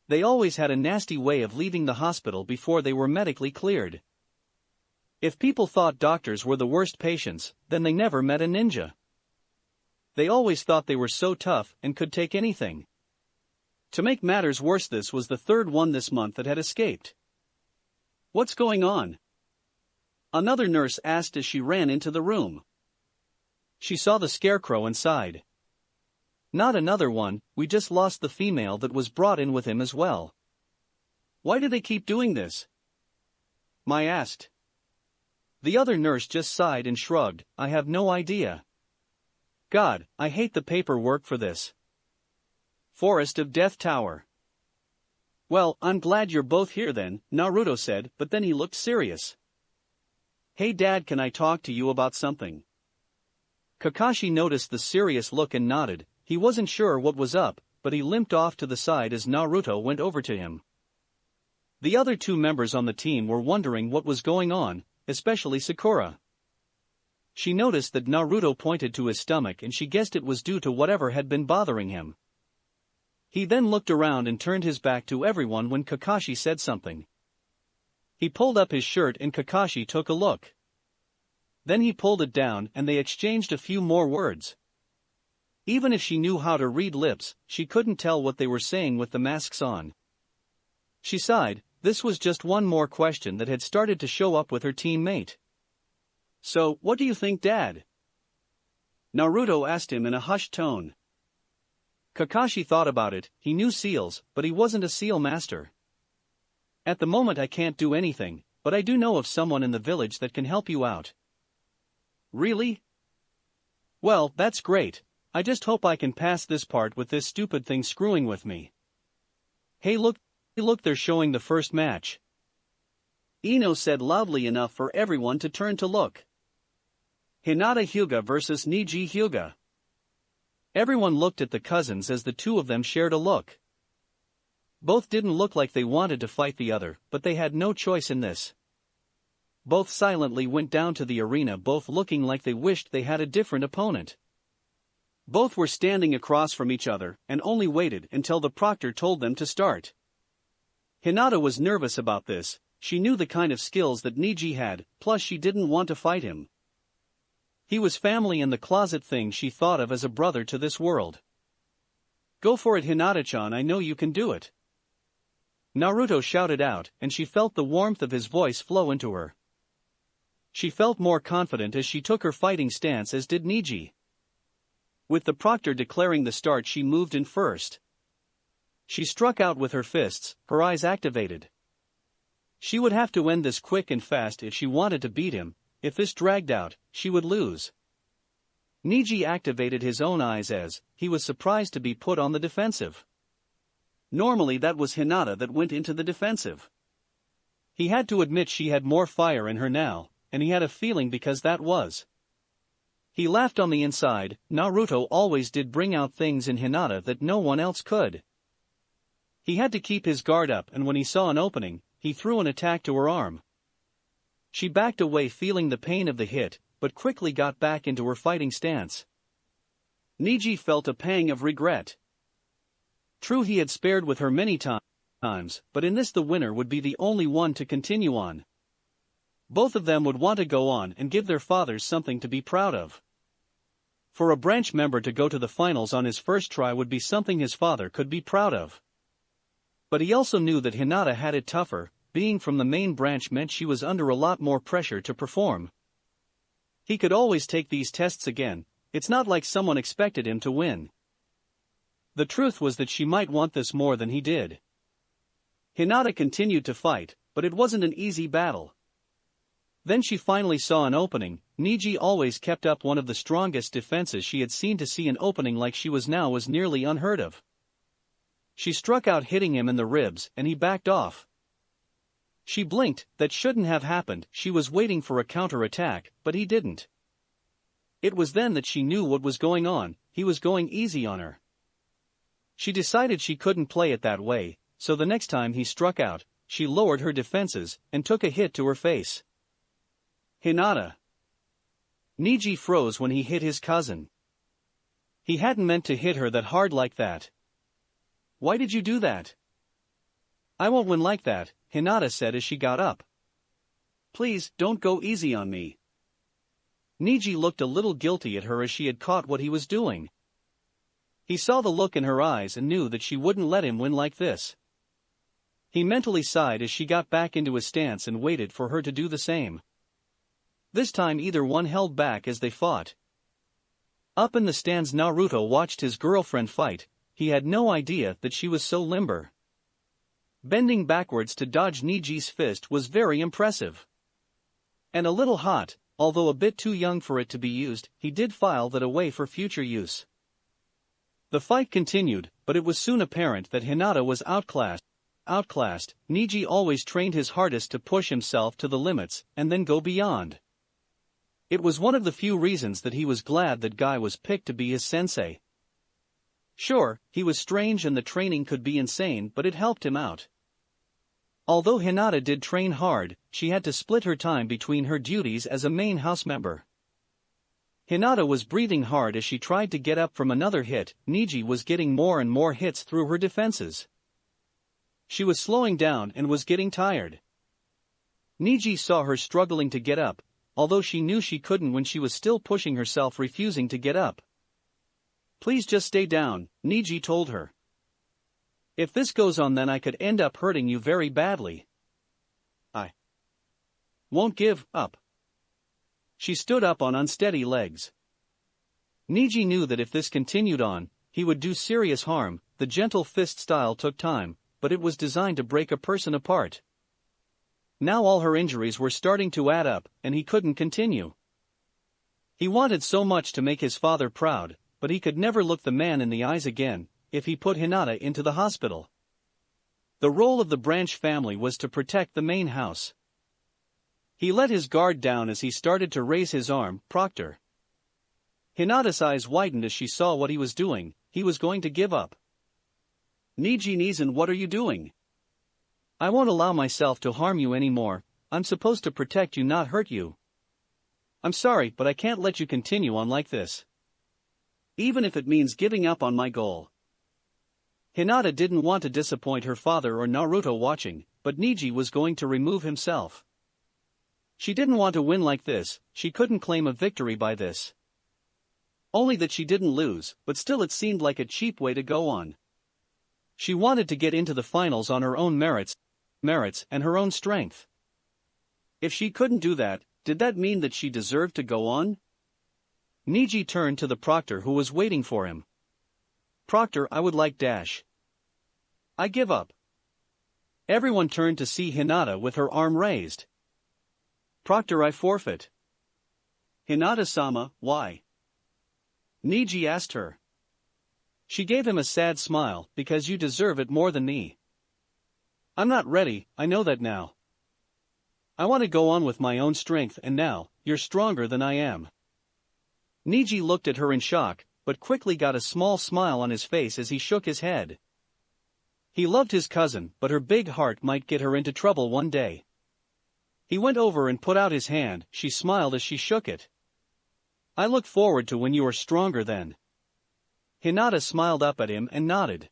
They always had a nasty way of leaving the hospital before they were medically cleared. If people thought doctors were the worst patients, then they never met a ninja. They always thought they were so tough and could take anything. To make matters worse, this was the third one this month that had escaped. "What's going on?" another nurse asked as she ran into the room. She saw the scarecrow and sighed. "Not another one, we just lost the female that was brought in with him as well." "Why do they keep doing this?" Mai asked. The other nurse just sighed and shrugged. "I have no idea. God, I hate the paperwork for this. Forest of Death Tower." "Well, I'm glad you're both here then," Naruto said, but then he looked serious. "Hey Dad, can I talk to you about something?" Kakashi noticed the serious look and nodded. He wasn't sure what was up, but he limped off to the side as Naruto went over to him. The other 2 members on the team were wondering what was going on, especially Sakura. She noticed that Naruto pointed to his stomach and she guessed it was due to whatever had been bothering him. He then looked around and turned his back to everyone when Kakashi said something. He pulled up his shirt and Kakashi took a look. Then he pulled it down and they exchanged a few more words. Even if she knew how to read lips, she couldn't tell what they were saying with the masks on. She sighed. This was just one more question that had started to show up with her teammate. "So, what do you think, Dad?" Naruto asked him in a hushed tone. Kakashi thought about it. He knew seals, but he wasn't a seal master. "At the moment I can't do anything, but I do know of someone in the village that can help you out." "Really? Well, that's great. I just hope I can pass this part with this stupid thing screwing with me." "Hey look, they're showing the first match," Ino said loudly enough for everyone to turn to look. Hinata Hyuga versus Niji Hyuga. Everyone looked at the cousins as the two of them shared a look. Both didn't look like they wanted to fight the other, but they had no choice in this. Both silently went down to the arena, both looking like they wished they had a different opponent. Both were standing across from each other, and only waited until the proctor told them to start. Hinata was nervous about this. She knew the kind of skills that Niji had, plus she didn't want to fight him. He was family and the closet thing she thought of as a brother to this world. "Go for it, Hinata-chan, I know you can do it," Naruto shouted out, and she felt the warmth of his voice flow into her. She felt more confident as she took her fighting stance, as did Niji. With the proctor declaring the start, she moved in first. She struck out with her fists, her eyes activated. She would have to end this quick and fast if she wanted to beat him. If this dragged out, she would lose. Niji activated his own eyes as he was surprised to be put on the defensive. Normally that was Hinata that went into the defensive. He had to admit she had more fire in her now, and he had a feeling because that was. He laughed on the inside. Naruto always did bring out things in Hinata that no one else could. He had to keep his guard up, and when he saw an opening, he threw an attack to her arm. She backed away, feeling the pain of the hit, but quickly got back into her fighting stance. Niji felt a pang of regret. True, he had spared with her many times, but in this the winner would be the only one to continue on. Both of them would want to go on and give their fathers something to be proud of. For a branch member to go to the finals on his first try would be something his father could be proud of. But he also knew that Hinata had it tougher. Being from the main branch meant she was under a lot more pressure to perform. He could always take these tests again. It's not like someone expected him to win. The truth was that she might want this more than he did. Hinata continued to fight, but it wasn't an easy battle. Then she finally saw an opening. Niji always kept up one of the strongest defenses she had seen. To see an opening like she was now was nearly unheard of. She struck out, hitting him in the ribs, and he backed off. She blinked. That shouldn't have happened. She was waiting for a counter-attack, but he didn't. It was then that she knew what was going on. He was going easy on her. She decided she couldn't play it that way, so the next time he struck out, she lowered her defenses and took a hit to her face. Hinata. Niji froze when he hit his cousin. He hadn't meant to hit her that hard like that. "Why did you do that?" "I won't win like that," Hinata said as she got up. "Please, don't go easy on me." Niji looked a little guilty at her as she had caught what he was doing. He saw the look in her eyes and knew that she wouldn't let him win like this. He mentally sighed as she got back into his stance and waited for her to do the same. This time either one held back as they fought. Up in the stands, Naruto watched his girlfriend fight. He had no idea that she was so limber. Bending backwards to dodge Niji's fist was very impressive. And a little hot, although a bit too young for it to be used. He did file that away for future use. The fight continued, but it was soon apparent that Hinata was outclassed. Niji always trained his hardest to push himself to the limits and then go beyond. It was one of the few reasons that he was glad that Guy was picked to be his sensei. Sure, he was strange and the training could be insane, but it helped him out. Although Hinata did train hard, she had to split her time between her duties as a main house member. Hinata was breathing hard as she tried to get up from another hit. Niji was getting more and more hits through her defenses. She was slowing down and was getting tired. Niji saw her struggling to get up. although she knew she couldn't when she was still pushing herself, refusing to get up. "Please just stay down," Niji told her. "If this goes on, then I could end up hurting you very badly. I won't give up." She stood up on unsteady legs. Niji knew that if this continued on, he would do serious harm. The gentle fist style took time, but it was designed to break a person apart. Now all her injuries were starting to add up, and he couldn't continue. He wanted so much to make his father proud, but he could never look the man in the eyes again, if he put Hinata into the hospital. The role of the branch family was to protect the main house. He let his guard down as he started to raise his arm. "Proctor." Hinata's eyes widened as she saw what he was doing. He was going to give up. "Niji Nizan, what are you doing? I won't allow myself to harm you anymore. I'm supposed to protect you, not hurt you. I'm sorry, but I can't let you continue on like this. Even if it means giving up on my goal." Hinata didn't want to disappoint her father or Naruto watching, but Niji was going to remove himself. She didn't want to win like this. She couldn't claim a victory by this. Only that she didn't lose, but still it seemed like a cheap way to go on. She wanted to get into the finals on her own merits and her own strength. If she couldn't do that, did that mean that she deserved to go on? Niji turned to the proctor who was waiting for him. "Proctor, I would like dash. I give up." Everyone turned to see Hinata with her arm raised. "Proctor, I forfeit." "Hinata-sama, why?" Niji asked her. She gave him a sad smile. "Because you deserve it more than me. I'm not ready, I know that now. I want to go on with my own strength, and now, you're stronger than I am." Niji looked at her in shock, but quickly got a small smile on his face as he shook his head. He loved his cousin, but her big heart might get her into trouble one day. He went over and put out his hand. She smiled as she shook it. "I look forward to when you are stronger then." Hinata smiled up at him and nodded.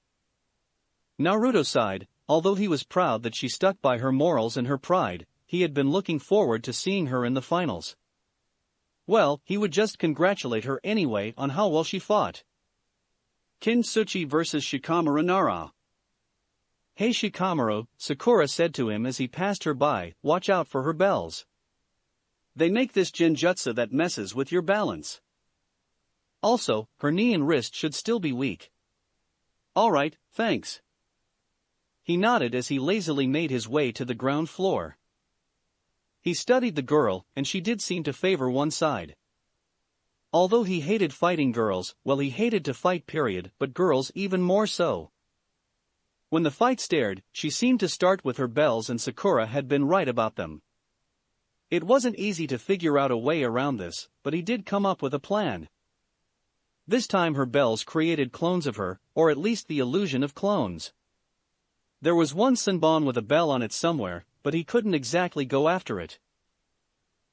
Naruto sighed. Although he was proud that she stuck by her morals and her pride, he had been looking forward to seeing her in the finals. Well, he would just congratulate her anyway on how well she fought. Kintsuchi vs Shikamaru Nara. "Hey Shikamaru," Sakura said to him as he passed her by, "watch out for her bells. They make this genjutsu that messes with your balance. Also, her knee and wrist should still be weak." "Alright, thanks." He nodded as he lazily made his way to the ground floor. He studied the girl, and she did seem to favor one side. Although he hated fighting girls, well, he hated to fight period, but girls even more so. When the fight started, she seemed to start with her bells, and Sakura had been right about them. It wasn't easy to figure out a way around this, but he did come up with a plan. This time her bells created clones of her, or at least the illusion of clones. There was one Senbon with a bell on it somewhere, but he couldn't exactly go after it.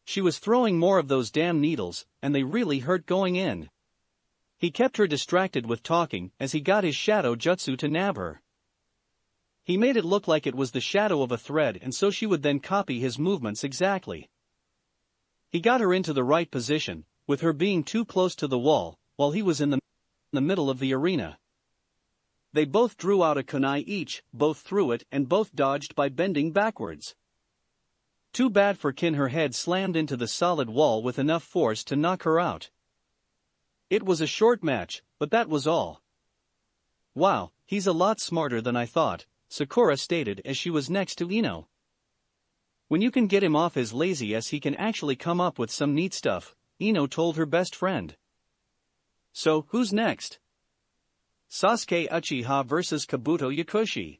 She was throwing more of those damn needles, and they really hurt going in. He kept her distracted with talking as he got his shadow jutsu to nab her. He made it look like it was the shadow of a thread, and so she would then copy his movements exactly. He got her into the right position, with her being too close to the wall, while he was in the middle of the arena. They both drew out a kunai each, both threw it and both dodged by bending backwards. Too bad for Kin, her head slammed into the solid wall with enough force to knock her out. It was a short match, but that was all. "Wow, he's a lot smarter than I thought," Sakura stated as she was next to Ino. "When you can get him off as lazy as he can actually come up with some neat stuff," Ino told her best friend. "So, who's next?" "Sasuke Uchiha vs Kabuto Yakushi."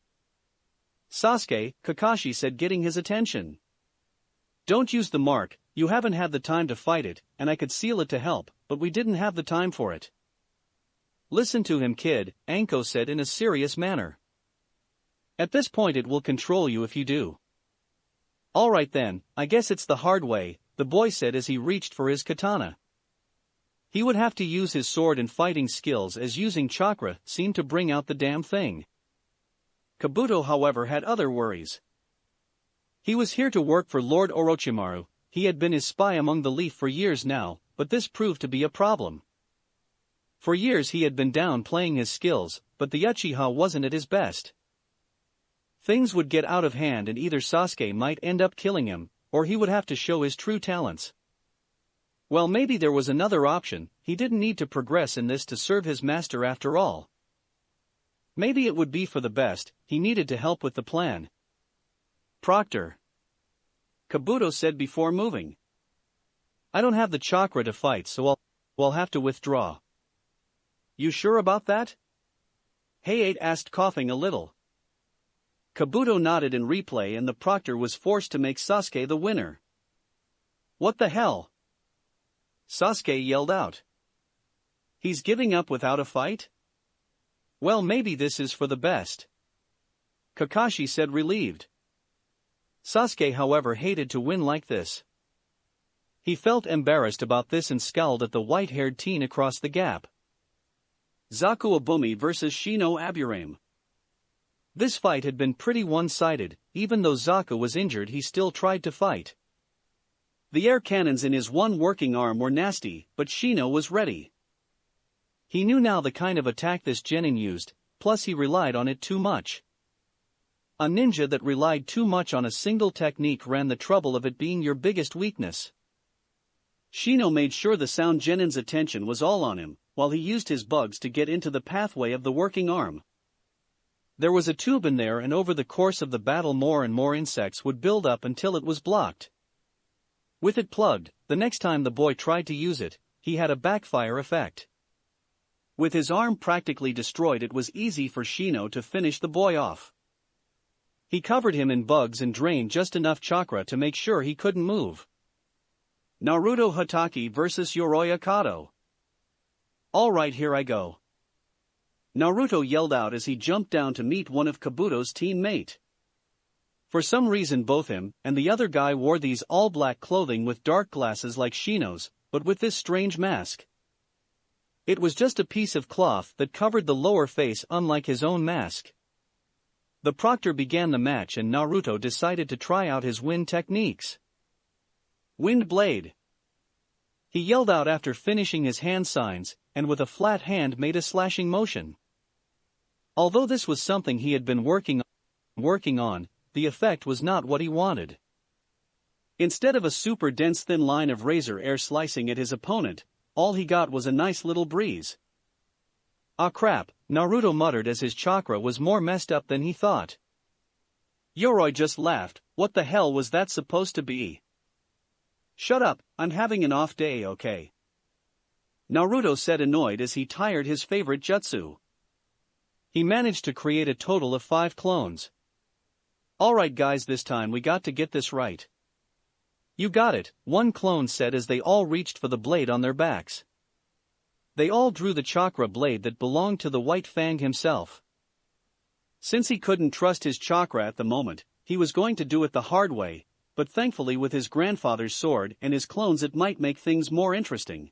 "Sasuke," Kakashi said, getting his attention. "Don't use the mark, you haven't had the time to fight it, and I could seal it to help, but we didn't have the time for it." "Listen to him, kid," Anko said in a serious manner. "At this point it will control you if you do." "Alright then, I guess it's the hard way," the boy said as he reached for his katana. He would have to use his sword and fighting skills, as using chakra seemed to bring out the damn thing. Kabuto, however, had other worries. He was here to work for Lord Orochimaru. He had been his spy among the leaf for years now, but this proved to be a problem. For years he had been downplaying his skills, but the Uchiha wasn't at his best. Things would get out of hand and either Sasuke might end up killing him, or he would have to show his true talents. Well, maybe there was another option. He didn't need to progress in this to serve his master after all. Maybe it would be for the best. He needed to help with the plan. Proctor, Kabuto said before moving. I don't have the chakra to fight, so I'll have to withdraw. You sure about that? Hayate asked, coughing a little. Kabuto nodded in replay, and the proctor was forced to make Sasuke the winner. What the hell? Sasuke yelled out. He's giving up without a fight? Well, maybe this is for the best. Kakashi said, relieved. Sasuke, however, hated to win like this. He felt embarrassed about this and scowled at the white-haired teen across the gap. Zaku Abumi vs Shino Aburame. This fight had been pretty one-sided. Even though Zaku was injured, he still tried to fight. The air cannons in his one working arm were nasty, but Shino was ready. He knew now the kind of attack this genin used, plus he relied on it too much. A ninja that relied too much on a single technique ran the trouble of it being your biggest weakness. Shino made sure the sound genin's attention was all on him, while he used his bugs to get into the pathway of the working arm. There was a tube in there, and over the course of the battle more and more insects would build up until it was blocked. With it plugged, the next time the boy tried to use it, he had a backfire effect. With his arm practically destroyed, it was easy for Shino to finish the boy off. He covered him in bugs and drained just enough chakra to make sure he couldn't move. Naruto Hatake vs Yoroi Akato. Alright, here I go. Naruto yelled out as he jumped down to meet one of Kabuto's teammates. For some reason both him and the other guy wore these all-black clothing with dark glasses like Shino's, but with this strange mask. It was just a piece of cloth that covered the lower face, unlike his own mask. The proctor began the match and Naruto decided to try out his wind techniques. Wind blade. He yelled out after finishing his hand signs, and with a flat hand made a slashing motion. Although this was something he had been working on, the effect was not what he wanted. Instead of a super dense thin line of razor air slicing at his opponent, all he got was a nice little breeze. Ah crap, Naruto muttered as his chakra was more messed up than he thought. Yoroi just laughed. What the hell was that supposed to be? Shut up, I'm having an off day, okay? Naruto said, annoyed as he tired his favorite jutsu. He managed to create a total of 5 clones. Alright guys, this time we got to get this right. You got it, one clone said as they all reached for the blade on their backs. They all drew the chakra blade that belonged to the White Fang himself. Since he couldn't trust his chakra at the moment, he was going to do it the hard way, but thankfully with his grandfather's sword and his clones it might make things more interesting.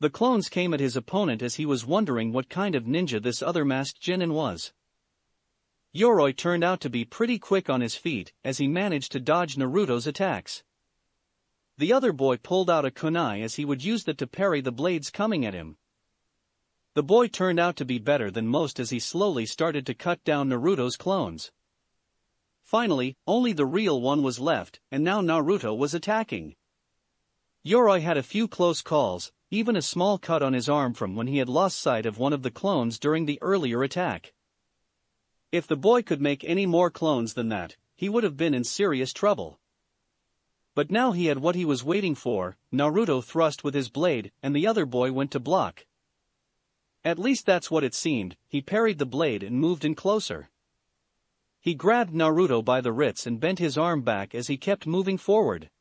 The clones came at his opponent as he was wondering what kind of ninja this other masked genin was. Yoroi turned out to be pretty quick on his feet as he managed to dodge Naruto's attacks. The other boy pulled out a kunai as he would use that to parry the blades coming at him. The boy turned out to be better than most as he slowly started to cut down Naruto's clones. Finally, only the real one was left, and now Naruto was attacking. Yoroi had a few close calls, even a small cut on his arm from when he had lost sight of one of the clones during the earlier attack. If the boy could make any more clones than that, he would have been in serious trouble. But now he had what he was waiting for. Naruto thrust with his blade, and the other boy went to block. At least that's what it seemed. He parried the blade and moved in closer. He grabbed Naruto by the wrists and bent his arm back as he kept moving forward.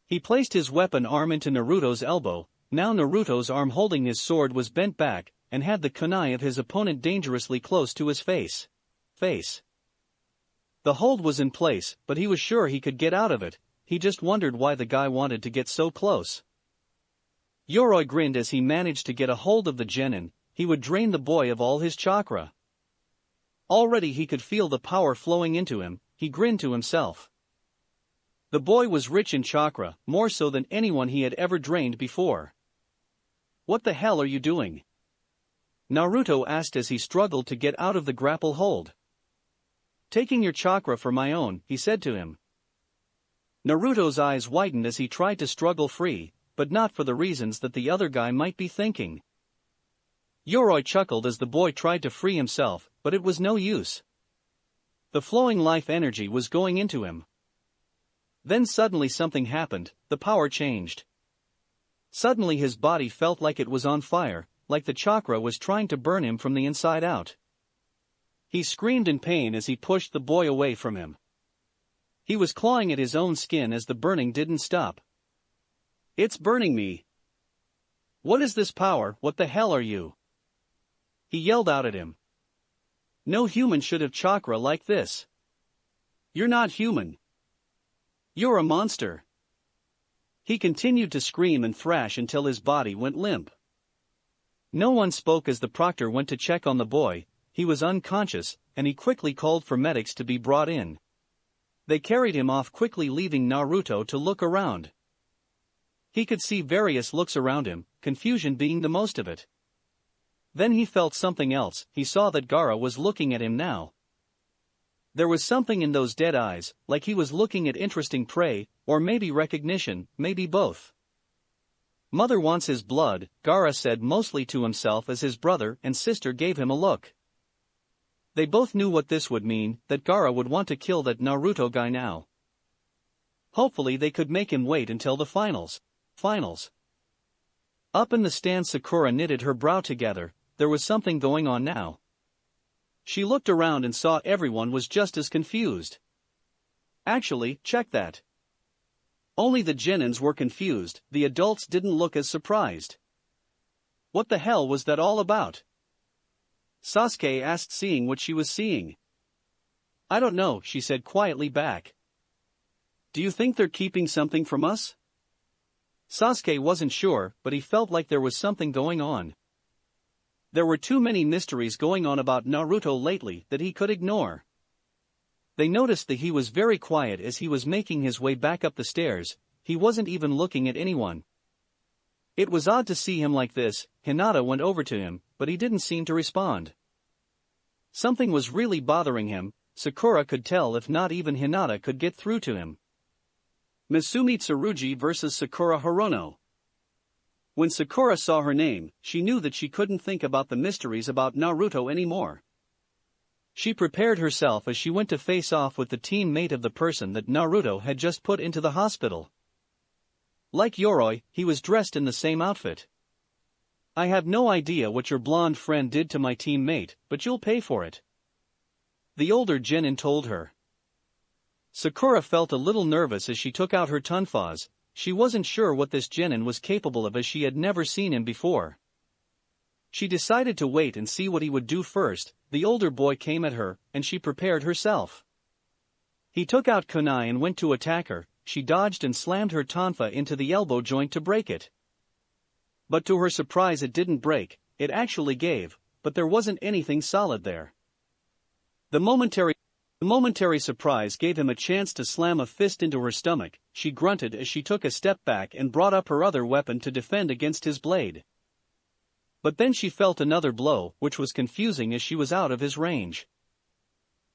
He placed his weapon arm into Naruto's elbow. Now Naruto's arm holding his sword was bent back, and had the kunai of his opponent dangerously close to his face. The hold was in place, but he was sure he could get out of it. He just wondered why the guy wanted to get so close. Yoroi grinned as he managed to get a hold of the genin. He would drain the boy of all his chakra. Already he could feel the power flowing into him. He grinned to himself. The boy was rich in chakra, more so than anyone he had ever drained before. "What the hell are you doing?" Naruto asked as he struggled to get out of the grapple hold. "Taking your chakra for my own," he said to him. Naruto's eyes widened as he tried to struggle free, but not for the reasons that the other guy might be thinking. Yoroi chuckled as the boy tried to free himself, but it was no use. The flowing life energy was going into him. Then suddenly something happened, the power changed. Suddenly his body felt like it was on fire, like the chakra was trying to burn him from the inside out. He screamed in pain as he pushed the boy away from him. He was clawing at his own skin as the burning didn't stop. "It's burning me. What is this power? What the hell are you?" He yelled out at him. "No human should have chakra like this. You're not human. You're a monster." He continued to scream and thrash until his body went limp. No one spoke as the proctor went to check on the boy. He was unconscious, and he quickly called for medics to be brought in. They carried him off quickly, leaving Naruto to look around. He could see various looks around him, confusion being the most of it. Then he felt something else. He saw that Gaara was looking at him now. There was something in those dead eyes, like he was looking at interesting prey, or maybe recognition, maybe both. "Mother wants his blood," Gaara said mostly to himself as his brother and sister gave him a look. They both knew what this would mean, that Gaara would want to kill that Naruto guy now. Hopefully they could make him wait until the finals. Up in the stand, Sakura knitted her brow together. There was something going on now. She looked around and saw everyone was just as confused. Actually, check that. Only the genins were confused, the adults didn't look as surprised. What the hell was that all about? Sasuke asked, seeing what she was seeing. "I don't know," she said quietly back. "Do you think they're keeping something from us?" Sasuke wasn't sure, but he felt like there was something going on. There were too many mysteries going on about Naruto lately that he could ignore. They noticed that he was very quiet as he was making his way back up the stairs. He wasn't even looking at anyone. It was odd to see him like this. Hinata went over to him, but he didn't seem to respond. Something was really bothering him. Sakura could tell if not even Hinata could get through to him. Misumi Tsurugi versus Sakura Haruno. When Sakura saw her name, she knew that she couldn't think about the mysteries about Naruto anymore. She prepared herself as she went to face off with the teammate of the person that Naruto had just put into the hospital. Like Yoroi, he was dressed in the same outfit. "I have no idea what your blonde friend did to my teammate, but you'll pay for it," the older genin told her. Sakura felt a little nervous as she took out her tonfas. She wasn't sure what this genin was capable of as she had never seen him before. She decided to wait and see what he would do first. The older boy came at her, and she prepared herself. He took out kunai and went to attack her. She dodged and slammed her tonfa into the elbow joint to break it. But to her surprise it didn't break, it actually gave, but there wasn't anything solid there. The momentary surprise gave him a chance to slam a fist into her stomach. She grunted as she took a step back and brought up her other weapon to defend against his blade. But then she felt another blow, which was confusing as she was out of his range.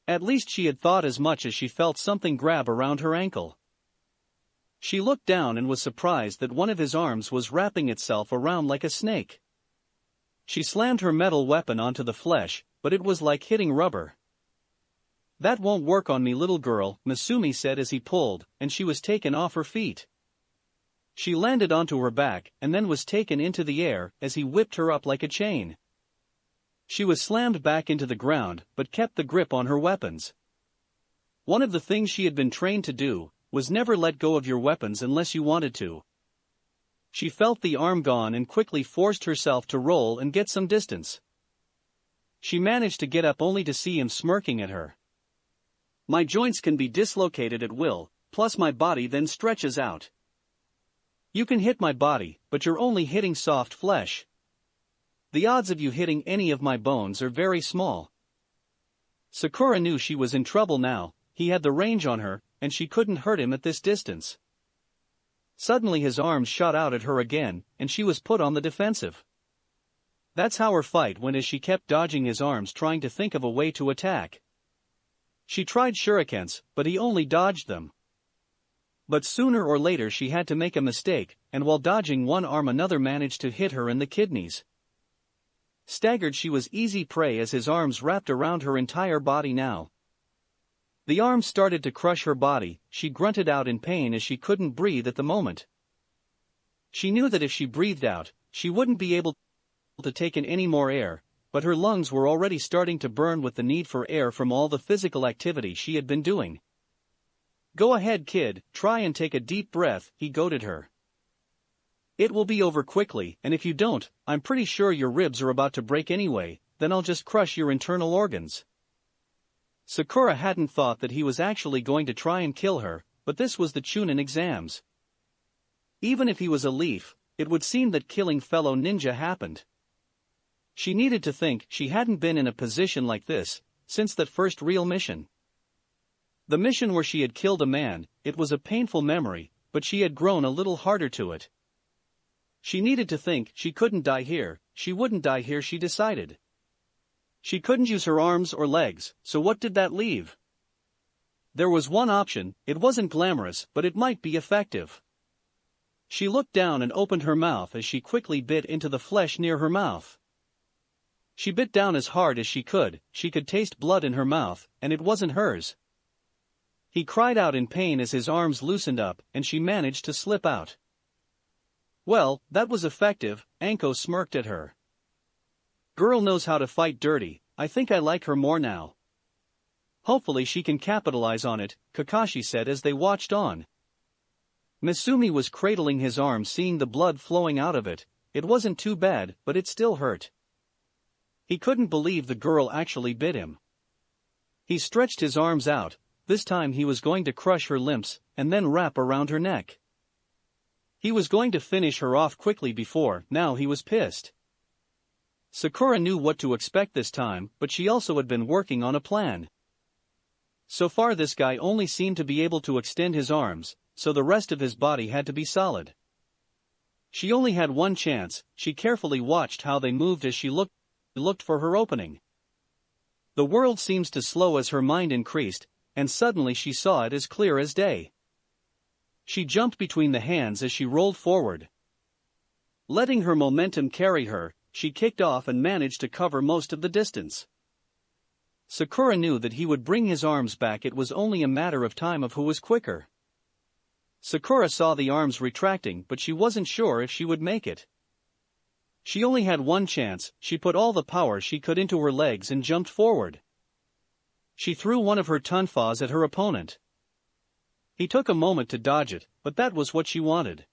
At least she had thought as much as she felt something grab around her ankle. She looked down and was surprised that one of his arms was wrapping itself around like a snake. She slammed her metal weapon onto the flesh, but it was like hitting rubber. "That won't work on me, little girl," Misumi said as he pulled, and she was taken off her feet. She landed onto her back and then was taken into the air as he whipped her up like a chain. She was slammed back into the ground but kept the grip on her weapons. One of the things she had been trained to do was never let go of your weapons unless you wanted to. She felt the arm gone and quickly forced herself to roll and get some distance. She managed to get up only to see him smirking at her. "My joints can be dislocated at will, plus my body then stretches out. You can hit my body, but you're only hitting soft flesh. The odds of you hitting any of my bones are very small." Sakura knew she was in trouble now. He had the range on her, and she couldn't hurt him at this distance. Suddenly his arms shot out at her again, and she was put on the defensive. That's how her fight went as she kept dodging his arms, trying to think of a way to attack. She tried shurikens, but he only dodged them. But sooner or later she had to make a mistake, and while dodging one arm another managed to hit her in the kidneys. Staggered, she was easy prey as his arms wrapped around her entire body now. The arms started to crush her body. She grunted out in pain as she couldn't breathe at the moment. She knew that if she breathed out, she wouldn't be able to take in any more air, but her lungs were already starting to burn with the need for air from all the physical activity she had been doing. "Go ahead, kid, try and take a deep breath," he goaded her. "It will be over quickly, and if you don't, I'm pretty sure your ribs are about to break anyway, then I'll just crush your internal organs." Sakura hadn't thought that he was actually going to try and kill her, but this was the Chunin exams. Even if he was a leaf, it would seem that killing fellow ninja happened. She needed to think. She hadn't been in a position like this since that first real mission. The mission where she had killed a man. It was a painful memory, but she had grown a little harder to it. She needed to think. She couldn't die here. She wouldn't die here, she decided. She couldn't use her arms or legs, so what did that leave? There was one option. It wasn't glamorous, but it might be effective. She looked down and opened her mouth as she quickly bit into the flesh near her mouth. She bit down as hard as she could taste blood in her mouth, and it wasn't hers. He cried out in pain as his arms loosened up, and she managed to slip out. "Well, that was effective," Anko smirked at her. "Girl knows how to fight dirty. I think I like her more now." "Hopefully she can capitalize on it," Kakashi said as they watched on. Misumi was cradling his arm, seeing the blood flowing out of it. It wasn't too bad, but it still hurt. He couldn't believe the girl actually bit him. He stretched his arms out. This time he was going to crush her limbs, and then wrap around her neck. He was going to finish her off quickly before. Now he was pissed. Sakura knew what to expect this time, but she also had been working on a plan. So far this guy only seemed to be able to extend his arms, so the rest of his body had to be solid. She only had one chance. She carefully watched how they moved as she looked for her opening. The world seems to slow as her mind increased, and suddenly she saw it as clear as day. She jumped between the hands as she rolled forward. Letting her momentum carry her, she kicked off and managed to cover most of the distance. Sakura knew that he would bring his arms back. It was only a matter of time of who was quicker. Sakura saw the arms retracting, but she wasn't sure if she would make it. She only had one chance. She put all the power she could into her legs and jumped forward. She threw one of her tonfas at her opponent. He took a moment to dodge it, but that was what she wanted.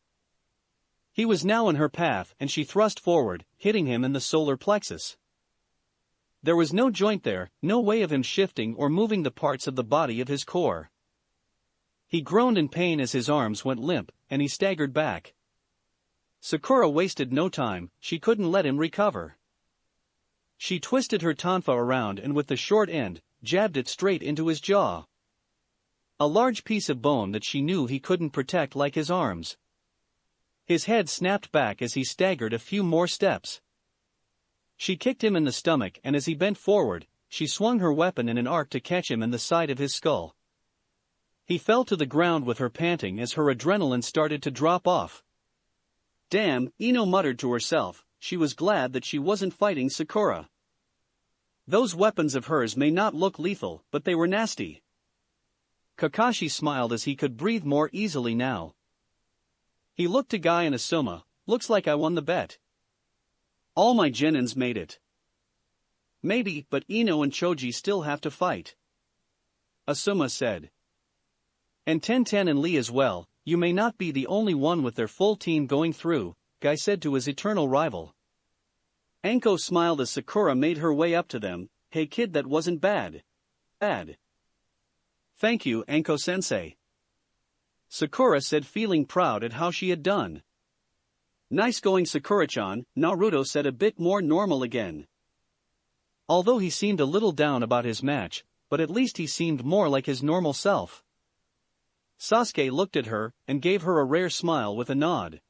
He was now in her path, and she thrust forward, hitting him in the solar plexus. There was no joint there, no way of him shifting or moving the parts of the body of his core. He groaned in pain as his arms went limp, and he staggered back. Sakura wasted no time. She couldn't let him recover. She twisted her tonfa around and with the short end, jabbed it straight into his jaw. A large piece of bone that she knew he couldn't protect like his arms. His head snapped back as he staggered a few more steps. She kicked him in the stomach, and as he bent forward, she swung her weapon in an arc to catch him in the side of his skull. He fell to the ground with her panting as her adrenaline started to drop off. "Damn," Ino muttered to herself. She was glad that she wasn't fighting Sakura. Those weapons of hers may not look lethal, but they were nasty. Kakashi smiled as he could breathe more easily now. He looked to Guy and Asuma. "Looks like I won the bet. All my genins made it." "Maybe, but Ino and Choji still have to fight," Asuma said. "And Tenten and Lee as well. You may not be the only one with their full team going through," Guy said to his eternal rival. Anko smiled as Sakura made her way up to them. "Hey kid, that wasn't bad." "Bad." "Thank you, Anko-sensei," Sakura said, feeling proud at how she had done. "Nice going, Sakura-chan," Naruto said, a bit more normal again. Although he seemed a little down about his match, but at least he seemed more like his normal self. Sasuke looked at her, and gave her a rare smile with a nod.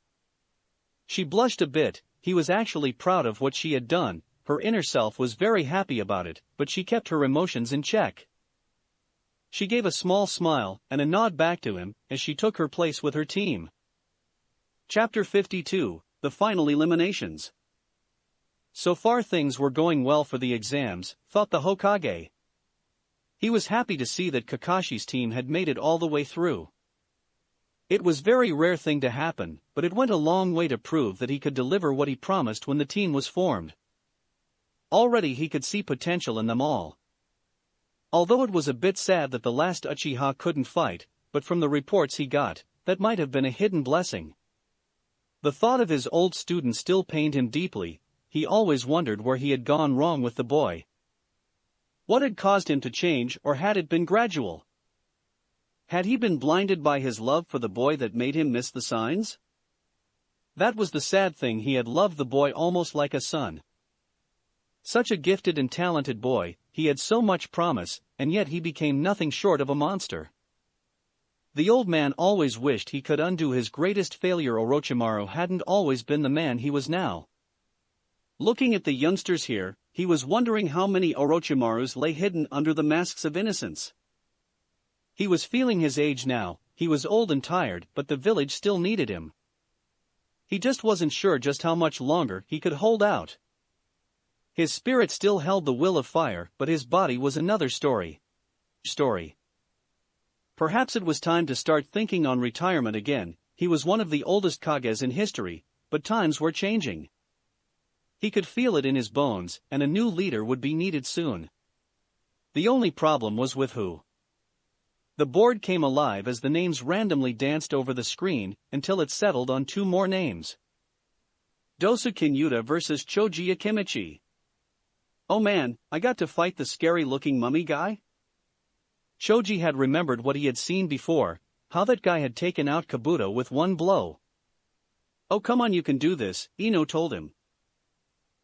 She blushed a bit. He was actually proud of what she had done, her inner self was very happy about it, but she kept her emotions in check. She gave a small smile, and a nod back to him, as she took her place with her team. Chapter 52, The Final Eliminations. So far things were going well for the exams, thought the Hokage. He was happy to see that Kakashi's team had made it all the way through. It was a very rare thing to happen, but it went a long way to prove that he could deliver what he promised when the team was formed. Already he could see potential in them all. Although it was a bit sad that the last Uchiha couldn't fight, but from the reports he got, that might have been a hidden blessing. The thought of his old student still pained him deeply. He always wondered where he had gone wrong with the boy. What had caused him to change, or had it been gradual? Had he been blinded by his love for the boy that made him miss the signs? That was the sad thing, he had loved the boy almost like a son. Such a gifted and talented boy, he had so much promise, and yet he became nothing short of a monster. The old man always wished he could undo his greatest failure. Orochimaru hadn't always been the man he was now. Looking at the youngsters here, he was wondering how many Orochimarus lay hidden under the masks of innocence. He was feeling his age now, he was old and tired, but the village still needed him. He just wasn't sure just how much longer he could hold out. His spirit still held the will of fire, but his body was another story. Perhaps it was time to start thinking on retirement again. He was one of the oldest Kages in history, but times were changing. He could feel it in his bones, and a new leader would be needed soon. The only problem was with who. The board came alive as the names randomly danced over the screen, until it settled on two more names. Dosu Kinyuta versus Choji Akimichi. Oh man, I got to fight the scary-looking mummy guy? Choji had remembered what he had seen before, how that guy had taken out Kabuto with one blow. Oh come on, you can do this, Ino told him.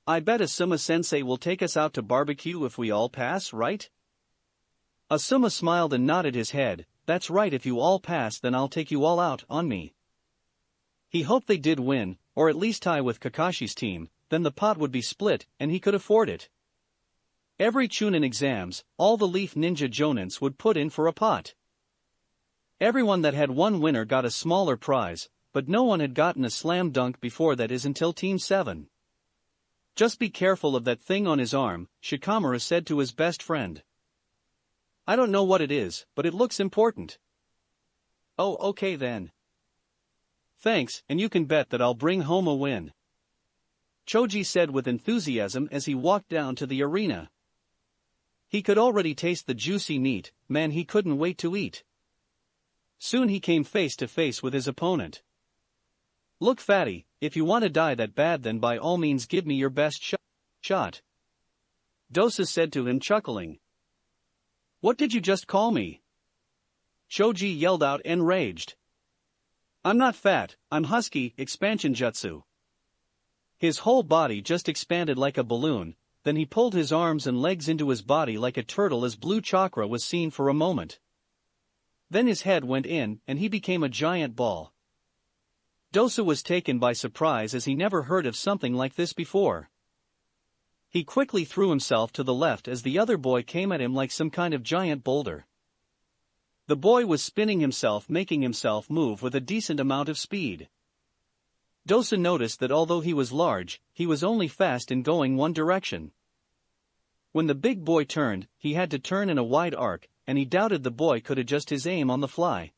I bet Asuma-sensei will take us out to barbecue if we all pass, right? Asuma smiled and nodded his head. That's right, if you all pass then I'll take you all out on me. He hoped they did win, or at least tie with Kakashi's team, then the pot would be split, and he could afford it. Every Chunin exams, all the Leaf Ninja Jonins would put in for a pot. Everyone that had one winner got a smaller prize, but no one had gotten a slam dunk before, that is until Team 7. Just be careful of that thing on his arm, Shikamaru said to his best friend. I don't know what it is, but it looks important. Oh, okay then. Thanks, and you can bet that I'll bring home a win. Choji said with enthusiasm as he walked down to the arena. He could already taste the juicy meat, man, he couldn't wait to eat. Soon he came face to face with his opponent. Look fatty, if you want to die that bad then by all means give me your best shot. Dosa said to him chuckling. What did you just call me? Choji yelled out enraged. I'm not fat, I'm husky, expansion jutsu. His whole body just expanded like a balloon, then he pulled his arms and legs into his body like a turtle as blue chakra was seen for a moment. Then his head went in and he became a giant ball. Dosa was taken by surprise as he never heard of something like this before. He quickly threw himself to the left as the other boy came at him like some kind of giant boulder. The boy was spinning himself, making himself move with a decent amount of speed. Dosa noticed that although he was large, he was only fast in going one direction. When the big boy turned, he had to turn in a wide arc, and he doubted the boy could adjust his aim on the fly.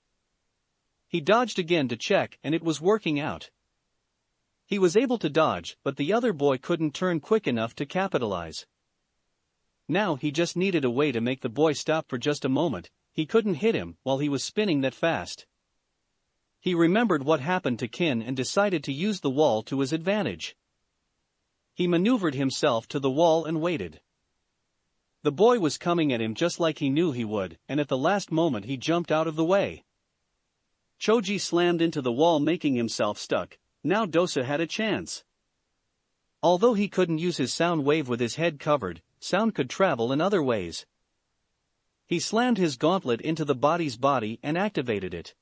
He dodged again to check, and it was working out. He was able to dodge, but the other boy couldn't turn quick enough to capitalize. Now he just needed a way to make the boy stop for just a moment. He couldn't hit him while he was spinning that fast. He remembered what happened to Kin and decided to use the wall to his advantage. He maneuvered himself to the wall and waited. The boy was coming at him just like he knew he would, and at the last moment he jumped out of the way. Choji slammed into the wall, making himself stuck. Now Dosa had a chance. Although he couldn't use his sound wave with his head covered, sound could travel in other ways. He slammed his gauntlet into the body's body and activated it.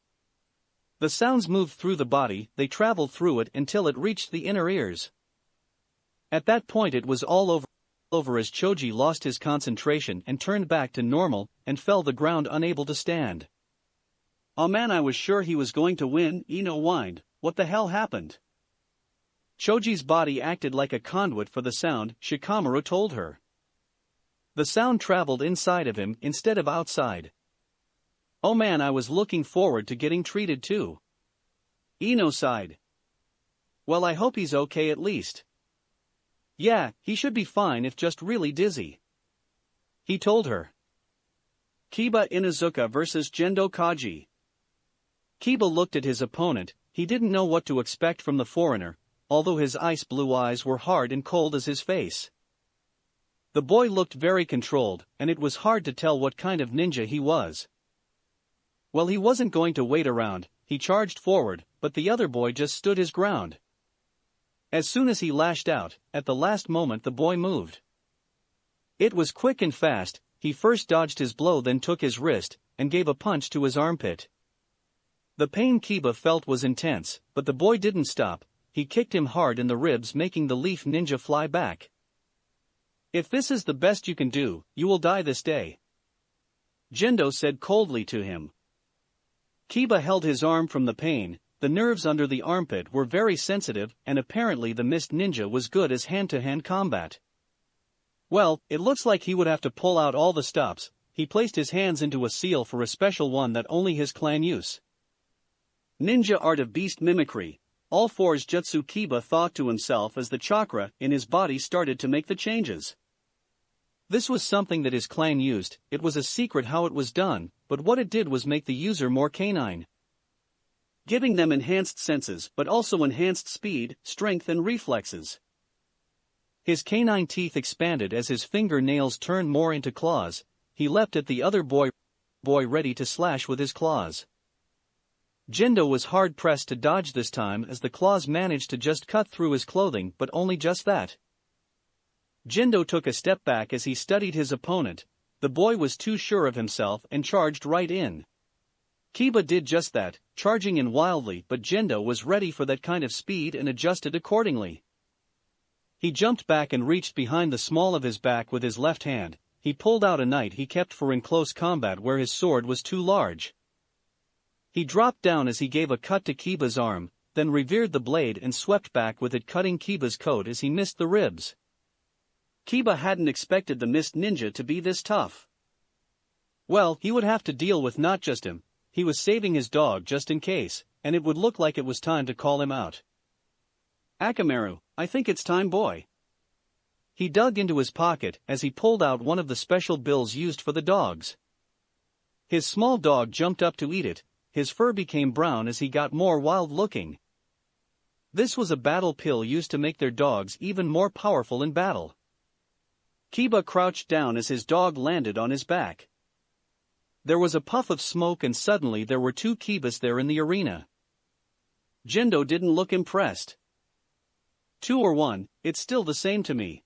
The sounds moved through the body, they traveled through it until it reached the inner ears. At that point it was all over as Choji lost his concentration and turned back to normal and fell the ground unable to stand. "Oh man, I was sure he was going to win," Ino whined. "What the hell happened?" Choji's body acted like a conduit for the sound, Shikamaru told her. The sound traveled inside of him instead of outside. "Oh man, I was looking forward to getting treated too." Ino sighed. "Well, I hope he's okay at least." "Yeah, he should be fine if just really dizzy," he told her. Kiba Inuzuka vs. Gendo Kaji. Kiba looked at his opponent. He didn't know what to expect from the foreigner, although his ice blue eyes were hard and cold as his face. The boy looked very controlled, and it was hard to tell what kind of ninja he was. Well, he wasn't going to wait around. He charged forward, but the other boy just stood his ground. As soon as he lashed out, at the last moment the boy moved. It was quick and fast. He first dodged his blow, then took his wrist, and gave a punch to his armpit. The pain Kiba felt was intense, but the boy didn't stop. He kicked him hard in the ribs, making the leaf ninja fly back. "If this is the best you can do, you will die this day," Gendo said coldly to him. Kiba held his arm from the pain. The nerves under the armpit were very sensitive, and apparently the mist ninja was good as hand-to-hand combat. Well, it looks like he would have to pull out all the stops. He placed his hands into a seal for a special one that only his clan use. Ninja art of beast mimicry. All fours jutsu, Kiba thought to himself as the chakra in his body started to make the changes. This was something that his clan used. It was a secret how it was done, but what it did was make the user more canine, giving them enhanced senses but also enhanced speed, strength and reflexes. His canine teeth expanded as his finger-nails turned more into claws. He leapt at the other boy ready to slash with his claws. Gendo was hard-pressed to dodge this time as the claws managed to just cut through his clothing, but only just that. Gendo took a step back as he studied his opponent. The boy was too sure of himself and charged right in. Kiba did just that, charging in wildly, but Gendo was ready for that kind of speed and adjusted accordingly. He jumped back and reached behind the small of his back with his left hand. He pulled out a knife he kept for in close combat where his sword was too large. He dropped down as he gave a cut to Kiba's arm, then revered the blade and swept back with it, cutting Kiba's coat as he missed the ribs. Kiba hadn't expected the mist ninja to be this tough. Well, he would have to deal with not just him. He was saving his dog just in case, and it would look like it was time to call him out. "Akamaru, I think it's time, boy." He dug into his pocket as he pulled out one of the special bills used for the dogs. His small dog jumped up to eat it. His fur became brown as he got more wild-looking. This was a battle pill used to make their dogs even more powerful in battle. Kiba crouched down as his dog landed on his back. There was a puff of smoke and suddenly there were two Kibas there in the arena. Gendo didn't look impressed. "Two or one, it's still the same to me."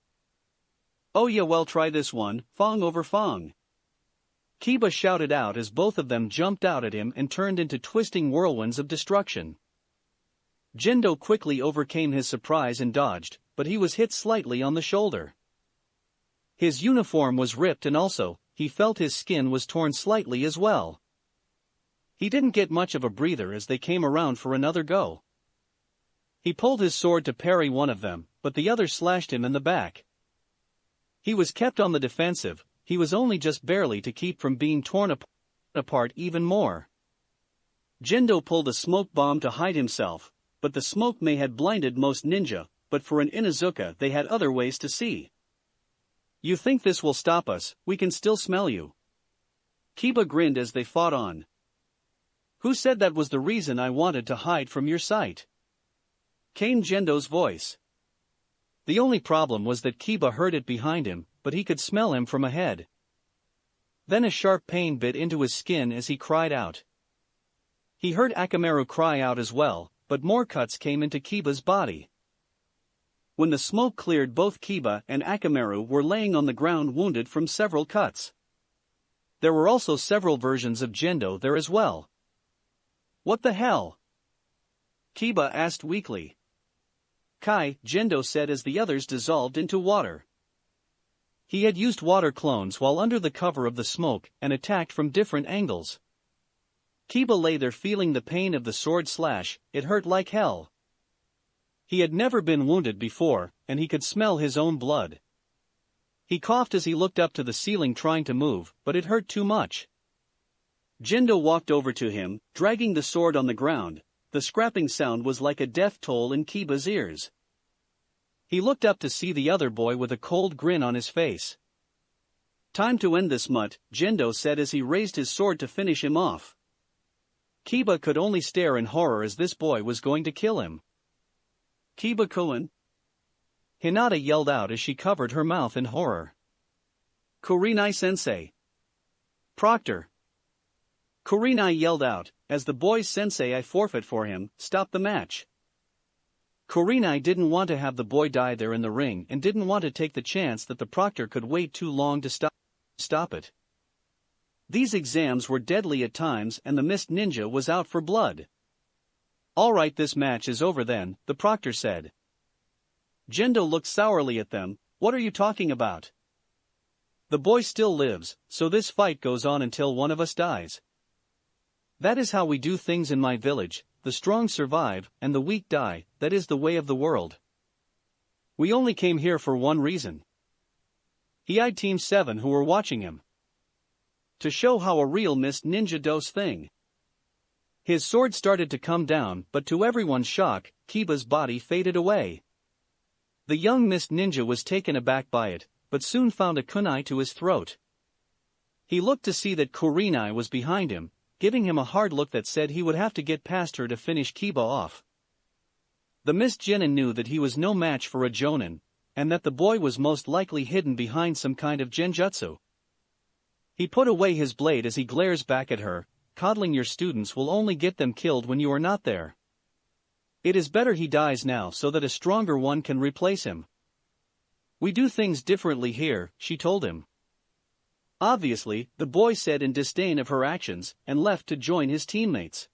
"Oh yeah, well, try this one, Fong over Fong," Kiba shouted out as both of them jumped out at him and turned into twisting whirlwinds of destruction. Gendo quickly overcame his surprise and dodged, but he was hit slightly on the shoulder. His uniform was ripped and also, he felt his skin was torn slightly as well. He didn't get much of a breather as they came around for another go. He pulled his sword to parry one of them, but the other slashed him in the back. He was kept on the defensive. He was only just barely to keep from being torn apart even more. Gendo pulled a smoke bomb to hide himself, but the smoke may had blinded most ninja, but for an Inuzuka they had other ways to see. "You think this will stop us? We can still smell you." Kiba grinned as they fought on. "Who said that was the reason I wanted to hide from your sight?" came Gendo's voice. The only problem was that Kiba heard it behind him, but he could smell him from ahead. Then a sharp pain bit into his skin as he cried out. He heard Akamaru cry out as well, but more cuts came into Kiba's body. When the smoke cleared, both Kiba and Akamaru were laying on the ground wounded from several cuts. There were also several versions of Gendo there as well. "What the hell?" Kiba asked weakly. Kai, Gendo said as the others dissolved into water. He had used water clones while under the cover of the smoke and attacked from different angles. Kiba lay there feeling the pain of the sword slash. It hurt like hell. He had never been wounded before, and he could smell his own blood. He coughed as he looked up to the ceiling trying to move, but it hurt too much. Gendo walked over to him, dragging the sword on the ground. The scrapping sound was like a death toll in Kiba's ears. He looked up to see the other boy with a cold grin on his face. Time to end this mutt, Gendo said as he raised his sword to finish him off. Kiba could only stare in horror as this boy was going to kill him. Kiba-kun! Hinata yelled out as she covered her mouth in horror. Kurenai-sensei! Proctor! Kurenai yelled out, as the boy's sensei I forfeit for him, stopped the match. Kurenai didn't want to have the boy die there in the ring and didn't want to take the chance that the proctor could wait too long to stop it. These exams were deadly at times and the mist ninja was out for blood. Alright, this match is over then, the proctor said. Gendo looked sourly at them. What are you talking about? The boy still lives, so this fight goes on until one of us dies. That is how we do things in my village. The strong survive, and the weak die. That is the way of the world. We only came here for one reason. He eyed Team 7 who were watching him. To show how a real mist ninja does thing. His sword started to come down, but to everyone's shock, Kiba's body faded away. The young mist ninja was taken aback by it, but soon found a kunai to his throat. He looked to see that Kurenai was behind him, giving him a hard look that said he would have to get past her to finish Kiba off. The mist genin knew that he was no match for a jonin, and that the boy was most likely hidden behind some kind of genjutsu. He put away his blade as he glares back at her. Coddling your students will only get them killed when you are not there. It is better he dies now so that a stronger one can replace him. We do things differently here, she told him. Obviously, the boy said in disdain of her actions, and left to join his teammates.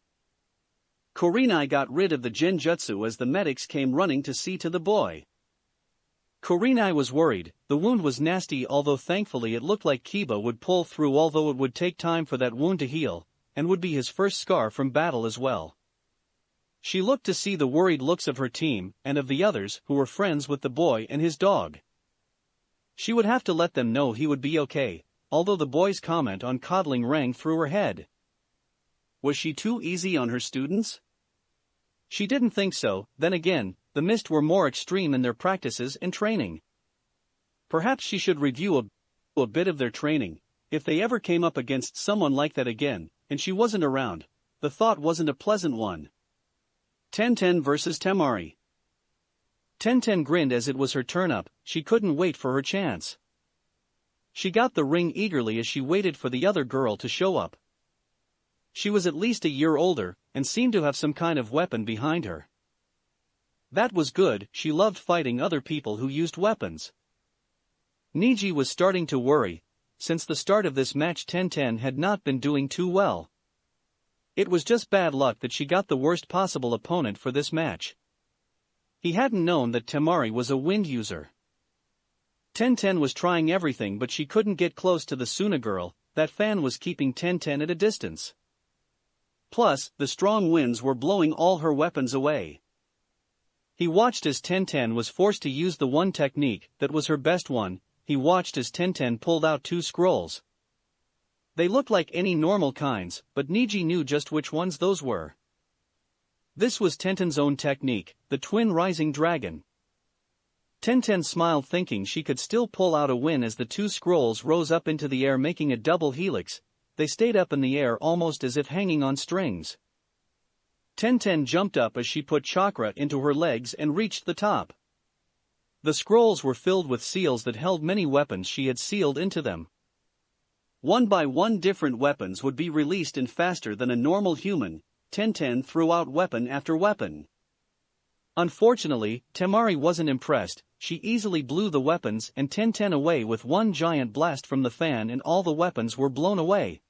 Kurenai got rid of the genjutsu as the medics came running to see to the boy. Kurenai was worried. The wound was nasty, although thankfully it looked like Kiba would pull through, although it would take time for that wound to heal, and would be his first scar from battle as well. She looked to see the worried looks of her team, and of the others who were friends with the boy and his dog. She would have to let them know he would be okay, although the boy's comment on coddling rang through her head. Was she too easy on her students? She didn't think so. Then again, the mist were more extreme in their practices and training. Perhaps she should review a bit of their training. If they ever came up against someone like that again, and she wasn't around, the thought wasn't a pleasant one. Tenten versus Temari. Tenten grinned as it was her turn up. She couldn't wait for her chance. She got the ring eagerly as she waited for the other girl to show up. She was at least a year older, and seemed to have some kind of weapon behind her. That was good. She loved fighting other people who used weapons. Niji was starting to worry. Since the start of this match, Tenten had not been doing too well. It was just bad luck that she got the worst possible opponent for this match. He hadn't known that Temari was a wind user. Tenten was trying everything, but she couldn't get close to the Suna girl. That fan was keeping Tenten at a distance. Plus, the strong winds were blowing all her weapons away. He watched as Tenten was forced to use the one technique that was her best one. He watched as Tenten pulled out two scrolls. They looked like any normal kinds, but Niji knew just which ones those were. This was Tenten's own technique, the Twin Rising Dragon. Tenten smiled, thinking she could still pull out a win as the two scrolls rose up into the air, making a double helix. They stayed up in the air almost as if hanging on strings. Tenten jumped up as she put chakra into her legs and reached the top. The scrolls were filled with seals that held many weapons she had sealed into them. One by one different weapons would be released, and faster than a normal human, Tenten threw out weapon after weapon. Unfortunately, Temari wasn't impressed. She easily blew the weapons and Tenten away with one giant blast from the fan, and all the weapons were blown away.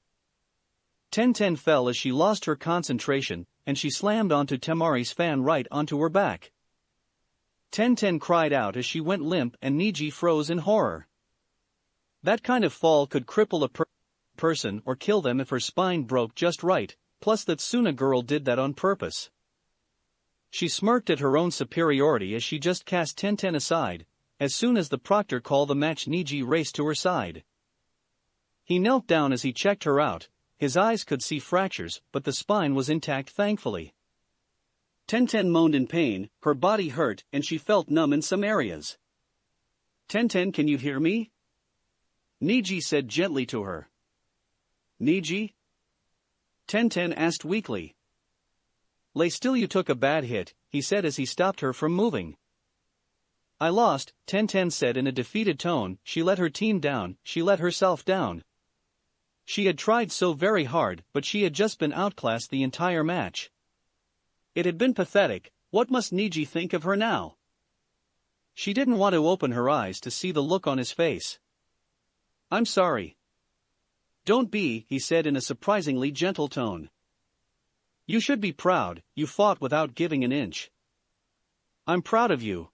Tenten fell as she lost her concentration, and she slammed onto Temari's fan right onto her back. Tenten cried out as she went limp and Niji froze in horror. That kind of fall could cripple a person or kill them if her spine broke just right, plus that Suna girl did that on purpose. She smirked at her own superiority as she just cast Tenten aside. As soon as the proctor called the match, Niji raced to her side. He knelt down as he checked her out. His eyes could see fractures, but the spine was intact thankfully. Tenten moaned in pain, her body hurt and she felt numb in some areas. "Tenten, can you hear me?" Niji said gently to her. "Niji?" Tenten asked weakly. "Lay still, you took a bad hit," he said as he stopped her from moving. "I lost," Tenten said in a defeated tone. She let her team down, she let herself down. She had tried so very hard, but she had just been outclassed the entire match. It had been pathetic. What must Niji think of her now? She didn't want to open her eyes to see the look on his face. "I'm sorry." "Don't be," he said in a surprisingly gentle tone. "You should be proud, you fought without giving an inch." "I'm proud of you."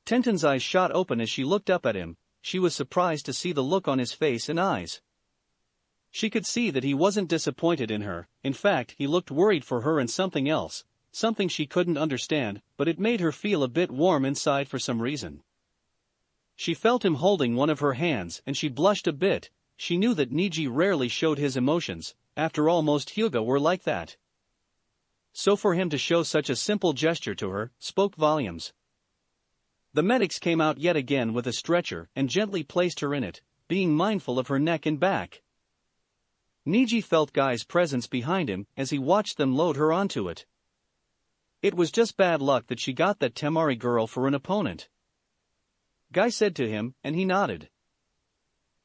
Tenten's eyes shot open as she looked up at him. She was surprised to see the look on his face and eyes. She could see that he wasn't disappointed in her. In fact, he looked worried for her and something else, something she couldn't understand, but it made her feel a bit warm inside for some reason. She felt him holding one of her hands and she blushed a bit. She knew that Niji rarely showed his emotions, after all most Hyuga were like that. So for him to show such a simple gesture to her, spoke volumes. The medics came out yet again with a stretcher and gently placed her in it, being mindful of her neck and back. Niji felt Guy's presence behind him as he watched them load her onto it. It was just bad luck that she got that Temari girl for an opponent. Guy said to him, and he nodded.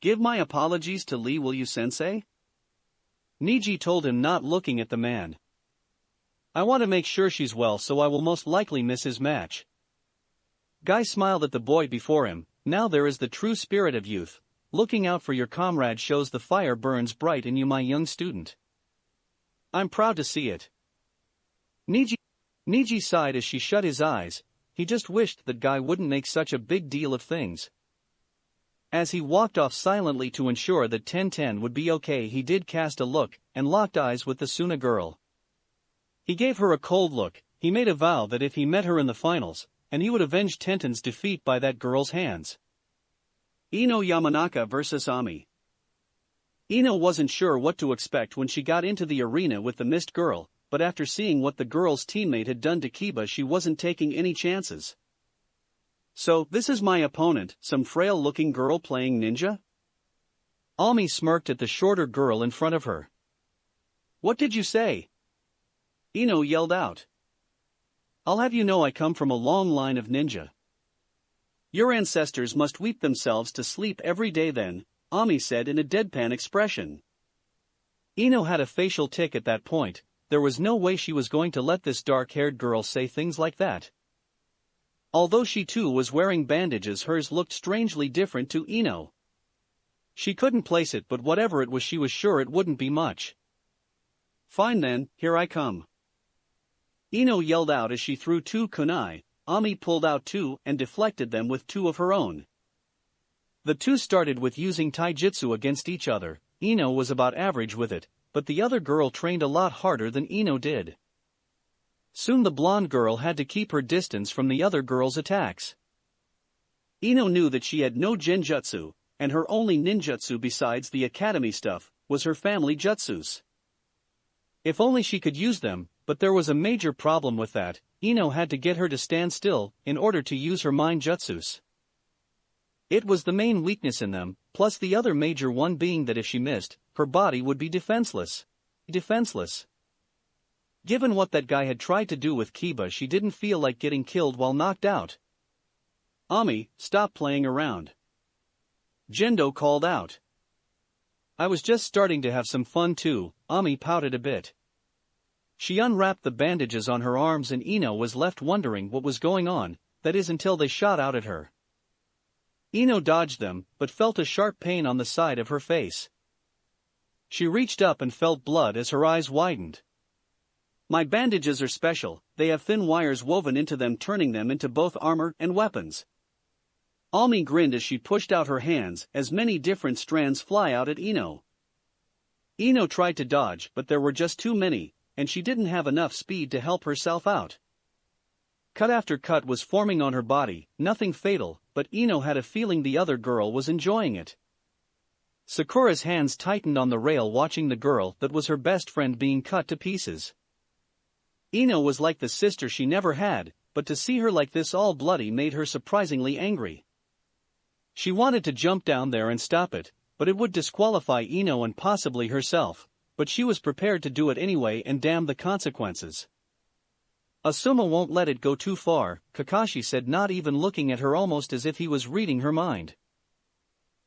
"Give my apologies to Lee, will you, sensei?" Niji told him, not looking at the man. "I want to make sure she's well, so I will most likely miss his match." Guy smiled at the boy before him. Now there is the true spirit of youth. Looking out for your comrade shows the fire burns bright in you, my young student. I'm proud to see it. Niji sighed as she shut his eyes. He just wished that Guy wouldn't make such a big deal of things. As he walked off silently to ensure that Tenten would be okay, he did cast a look and locked eyes with the Suna girl. He gave her a cold look. He made a vow that if he met her in the finals, and he would avenge Tenten's defeat by that girl's hands. Ino Yamanaka vs. Ami. Ino wasn't sure what to expect when she got into the arena with the mist girl, but after seeing what the girl's teammate had done to Kiba, she wasn't taking any chances. "So, this is my opponent, some frail-looking girl playing ninja?" Ami smirked at the shorter girl in front of her. "What did you say?" Ino yelled out. "I'll have you know I come from a long line of ninja." "Your ancestors must weep themselves to sleep every day then," Ami said in a deadpan expression. Ino had a facial tic at that point. There was no way she was going to let this dark-haired girl say things like that. Although she too was wearing bandages, hers looked strangely different to Ino. She couldn't place it, but whatever it was, she was sure it wouldn't be much. "Fine then, here I come." Ino yelled out as she threw two kunai. Ami pulled out two and deflected them with two of her own. The two started with using taijutsu against each other. Ino was about average with it, but the other girl trained a lot harder than Ino did. Soon the blonde girl had to keep her distance from the other girl's attacks. Ino knew that she had no genjutsu, and her only ninjutsu besides the academy stuff was her family jutsus. If only she could use them, but there was a major problem with that. Ino had to get her to stand still in order to use her mind jutsus. It was the main weakness in them, plus the other major one being that if she missed, her body would be defenseless. Given what that guy had tried to do with Kiba, she didn't feel like getting killed while knocked out. "Ami, stop playing around," Gendo called out. "I was just starting to have some fun too," Ami pouted a bit. She unwrapped the bandages on her arms and Ino was left wondering what was going on, that is until they shot out at her. Ino dodged them, but felt a sharp pain on the side of her face. She reached up and felt blood as her eyes widened. My bandages are special, they have thin wires woven into them, turning them into both armor and weapons. Ami grinned as she pushed out her hands, as many different strands fly out at Ino. Ino tried to dodge, but there were just too many, and she didn't have enough speed to help herself out. Cut after cut was forming on her body, nothing fatal, but Ino had a feeling the other girl was enjoying it. Sakura's hands tightened on the rail, watching the girl that was her best friend being cut to pieces. Ino was like the sister she never had, but to see her like this all bloody made her surprisingly angry. She wanted to jump down there and stop it, but it would disqualify Ino and possibly herself, but she was prepared to do it anyway, and damn the consequences. Asuma won't let it go too far, Kakashi said, not even looking at her, almost as if he was reading her mind.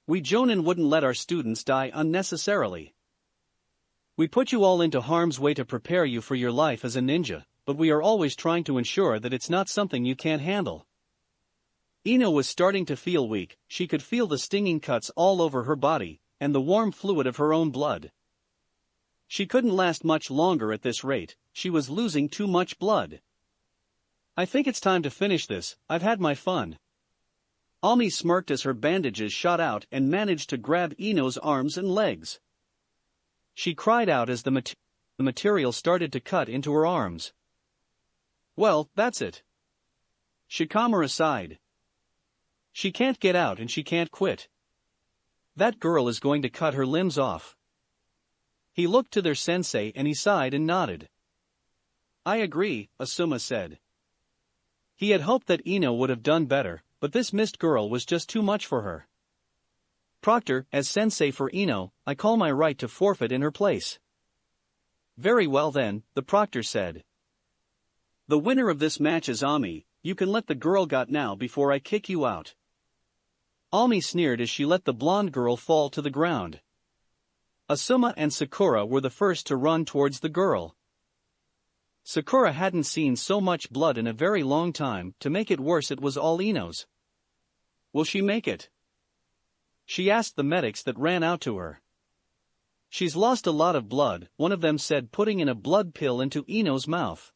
We Jonin wouldn't let our students die unnecessarily. We put you all into harm's way to prepare you for your life as a ninja, but we are always trying to ensure that it's not something you can't handle. Ino was starting to feel weak, she could feel the stinging cuts all over her body, and the warm fluid of her own blood. She couldn't last much longer at this rate, she was losing too much blood. I think it's time to finish this, I've had my fun. Ami smirked as her bandages shot out and managed to grab Ino's arms and legs. She cried out as the material started to cut into her arms. Well, that's it. Shikamura sighed. She can't get out and she can't quit. That girl is going to cut her limbs off. He looked to their sensei and he sighed and nodded. I agree, Asuma said. He had hoped that Ino would have done better, but this mist girl was just too much for her. Proctor, as sensei for Ino, I call my right to forfeit in her place. Very well then, the proctor said. The winner of this match is Ami, you can let the girl go now before I kick you out. Ami sneered as she let the blonde girl fall to the ground. Asuma and Sakura were the first to run towards the girl. Sakura hadn't seen so much blood in a very long time. To make it worse, it was all Ino's. Will she make it? She asked the medics that ran out to her. She's lost a lot of blood, one of them said, putting in a blood pill into Ino's mouth.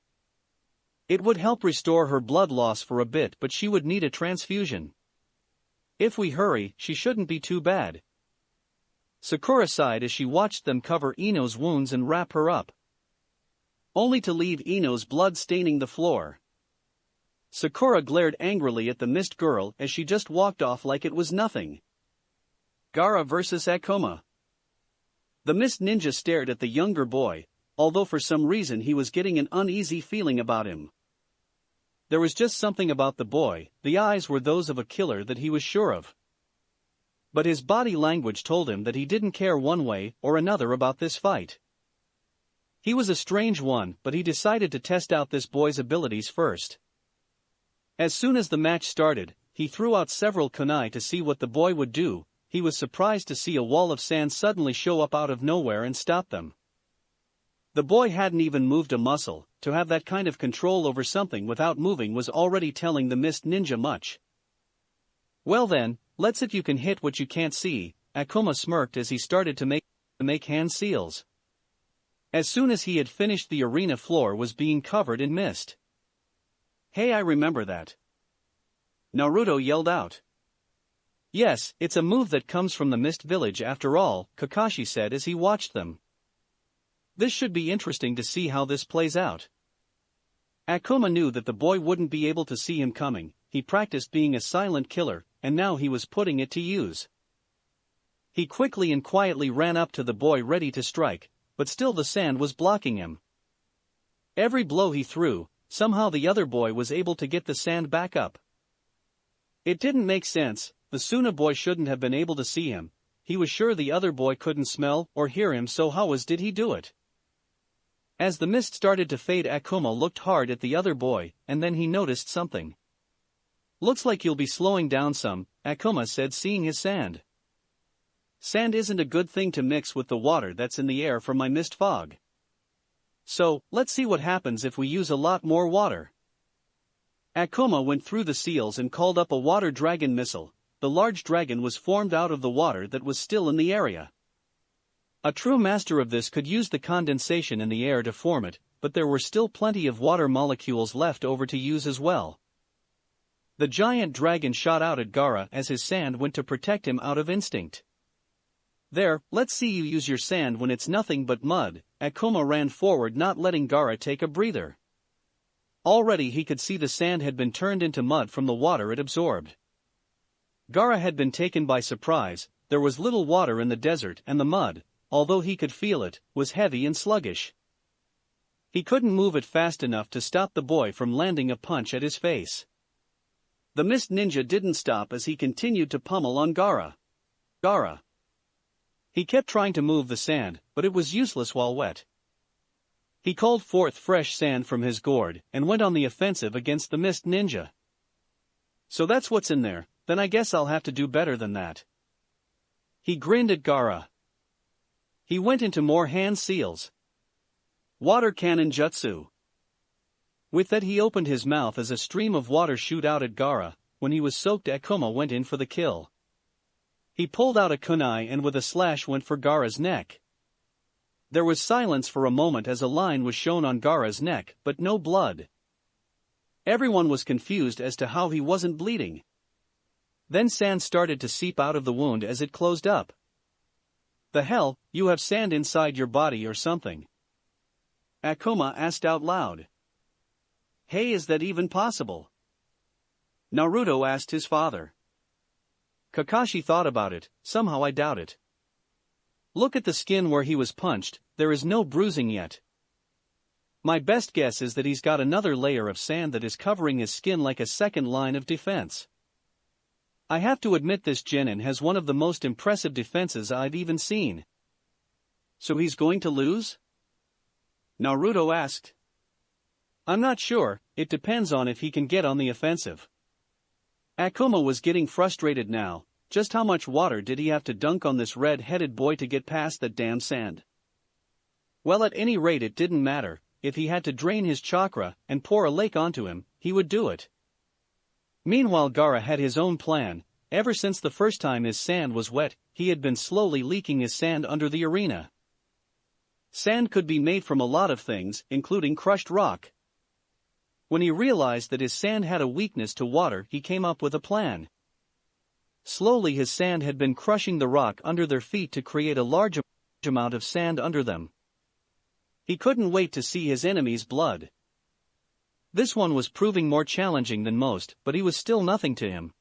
It would help restore her blood loss for a bit, but she would need a transfusion. If we hurry, she shouldn't be too bad. Sakura sighed as she watched them cover Ino's wounds and wrap her up, only to leave Ino's blood staining the floor. Sakura glared angrily at the mist girl as she just walked off like it was nothing. Gaara versus Akuma. The mist ninja stared at the younger boy, although for some reason he was getting an uneasy feeling about him. There was just something about the boy, the eyes were those of a killer that he was sure of. But his body language told him that he didn't care one way or another about this fight. He was a strange one, but he decided to test out this boy's abilities first. As soon as the match started, he threw out several kunai to see what the boy would do. He was surprised to see a wall of sand suddenly show up out of nowhere and stop them. The boy hadn't even moved a muscle. To have that kind of control over something without moving was already telling the mist ninja much. Well then, let's see if you can hit what you can't see, Akuma smirked as he started to make hand seals. As soon as he had finished, the arena floor was being covered in mist. Hey, I remember that. Naruto yelled out. Yes, it's a move that comes from the Mist Village after all, Kakashi said as he watched them. This should be interesting to see how this plays out. Akuma knew that the boy wouldn't be able to see him coming. He practiced being a silent killer, and now he was putting it to use. He quickly and quietly ran up to the boy ready to strike, but still the sand was blocking him. Every blow he threw, somehow the other boy was able to get the sand back up. It didn't make sense. The Suna boy shouldn't have been able to see him. He was sure the other boy couldn't smell or hear him, so how did he do it? As the mist started to fade, Akuma looked hard at the other boy, and then he noticed something. Looks like you'll be slowing down some, Akuma said, seeing his sand. Sand isn't a good thing to mix with the water that's in the air from my mist fog. So, let's see what happens if we use a lot more water. Akuma went through the seals and called up a water dragon missile. The large dragon was formed out of the water that was still in the area. A true master of this could use the condensation in the air to form it, but there were still plenty of water molecules left over to use as well. The giant dragon shot out at Gaara as his sand went to protect him out of instinct. "There, let's see you use your sand when it's nothing but mud." Akuma ran forward, not letting Gaara take a breather. Already he could see the sand had been turned into mud from the water it absorbed. Gaara had been taken by surprise. There was little water in the desert, and the mud, although he could feel it, was heavy and sluggish. He couldn't move it fast enough to stop the boy from landing a punch at his face. The Mist Ninja didn't stop as he continued to pummel on Gaara. Gaara. He kept trying to move the sand, but it was useless while wet. He called forth fresh sand from his gourd and went on the offensive against the Mist Ninja. "So that's what's in there, then I guess I'll have to do better than that." He grinned at Gaara. He went into more hand seals. Water cannon jutsu. With that he opened his mouth as a stream of water shoot out at Gaara. When he was soaked, Akuma went in for the kill. He pulled out a kunai and with a slash went for Gaara's neck. There was silence for a moment as a line was shown on Gaara's neck, but no blood. Everyone was confused as to how he wasn't bleeding. Then sand started to seep out of the wound as it closed up. "The hell, you have sand inside your body or something?" Akuma asked out loud. "Hey, is that even possible?" Naruto asked his father. Kakashi thought about it. "Somehow I doubt it. Look at the skin where he was punched, there is no bruising yet. My best guess is that he's got another layer of sand that is covering his skin like a second line of defense. I have to admit this genin has one of the most impressive defenses I've even seen." "So he's going to lose?" Naruto asked. "I'm not sure, it depends on if he can get on the offensive." Akuma was getting frustrated now. Just how much water did he have to dunk on this red-headed boy to get past that damn sand? Well, at any rate it didn't matter. If he had to drain his chakra and pour a lake onto him, he would do it. Meanwhile Gaara had his own plan. Ever since the first time his sand was wet, he had been slowly leaking his sand under the arena. Sand could be made from a lot of things, including crushed rock. When he realized that his sand had a weakness to water, he came up with a plan. Slowly his sand had been crushing the rock under their feet to create a large amount of sand under them. He couldn't wait to see his enemy's blood. This one was proving more challenging than most, but he was still nothing to him.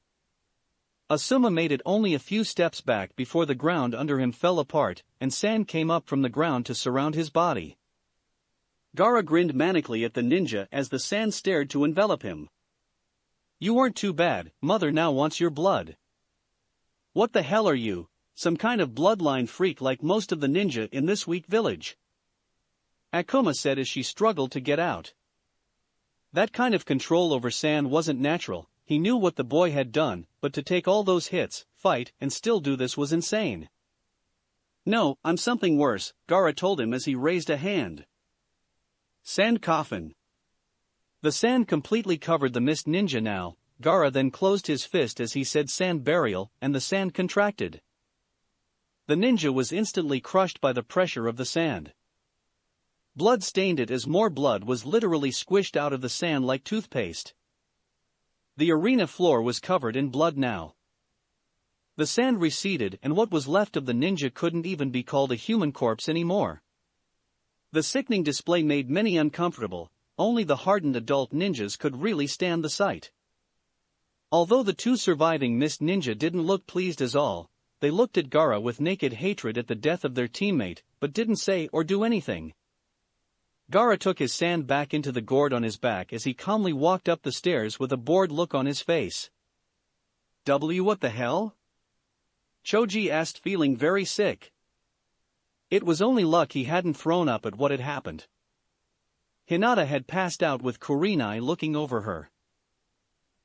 Asuma made it only a few steps back before the ground under him fell apart, and sand came up from the ground to surround his body. Gaara grinned manically at the ninja as the sand stared to envelop him. "You weren't too bad, mother now wants your blood." "What the hell are you, some kind of bloodline freak like most of the ninja in this weak village?" Akuma said as she struggled to get out. That kind of control over sand wasn't natural. He knew what the boy had done, but to take all those hits, fight, and still do this was insane. "No, I'm something worse," Gaara told him as he raised a hand. Sand coffin. The sand completely covered the Mist Ninja now. Gaara then closed his fist as he said sand burial, and the sand contracted. The ninja was instantly crushed by the pressure of the sand. Blood stained it as more blood was literally squished out of the sand like toothpaste. The arena floor was covered in blood now. The sand receded and what was left of the ninja couldn't even be called a human corpse anymore. The sickening display made many uncomfortable. Only the hardened adult ninjas could really stand the sight. Although the two surviving Mist Ninja didn't look pleased at all, they looked at Gaara with naked hatred at the death of their teammate, but didn't say or do anything. Gaara took his sand back into the gourd on his back as he calmly walked up the stairs with a bored look on his face. What the hell?" Choji asked, feeling very sick. It was only luck he hadn't thrown up at what had happened. Hinata had passed out with Kurenai looking over her.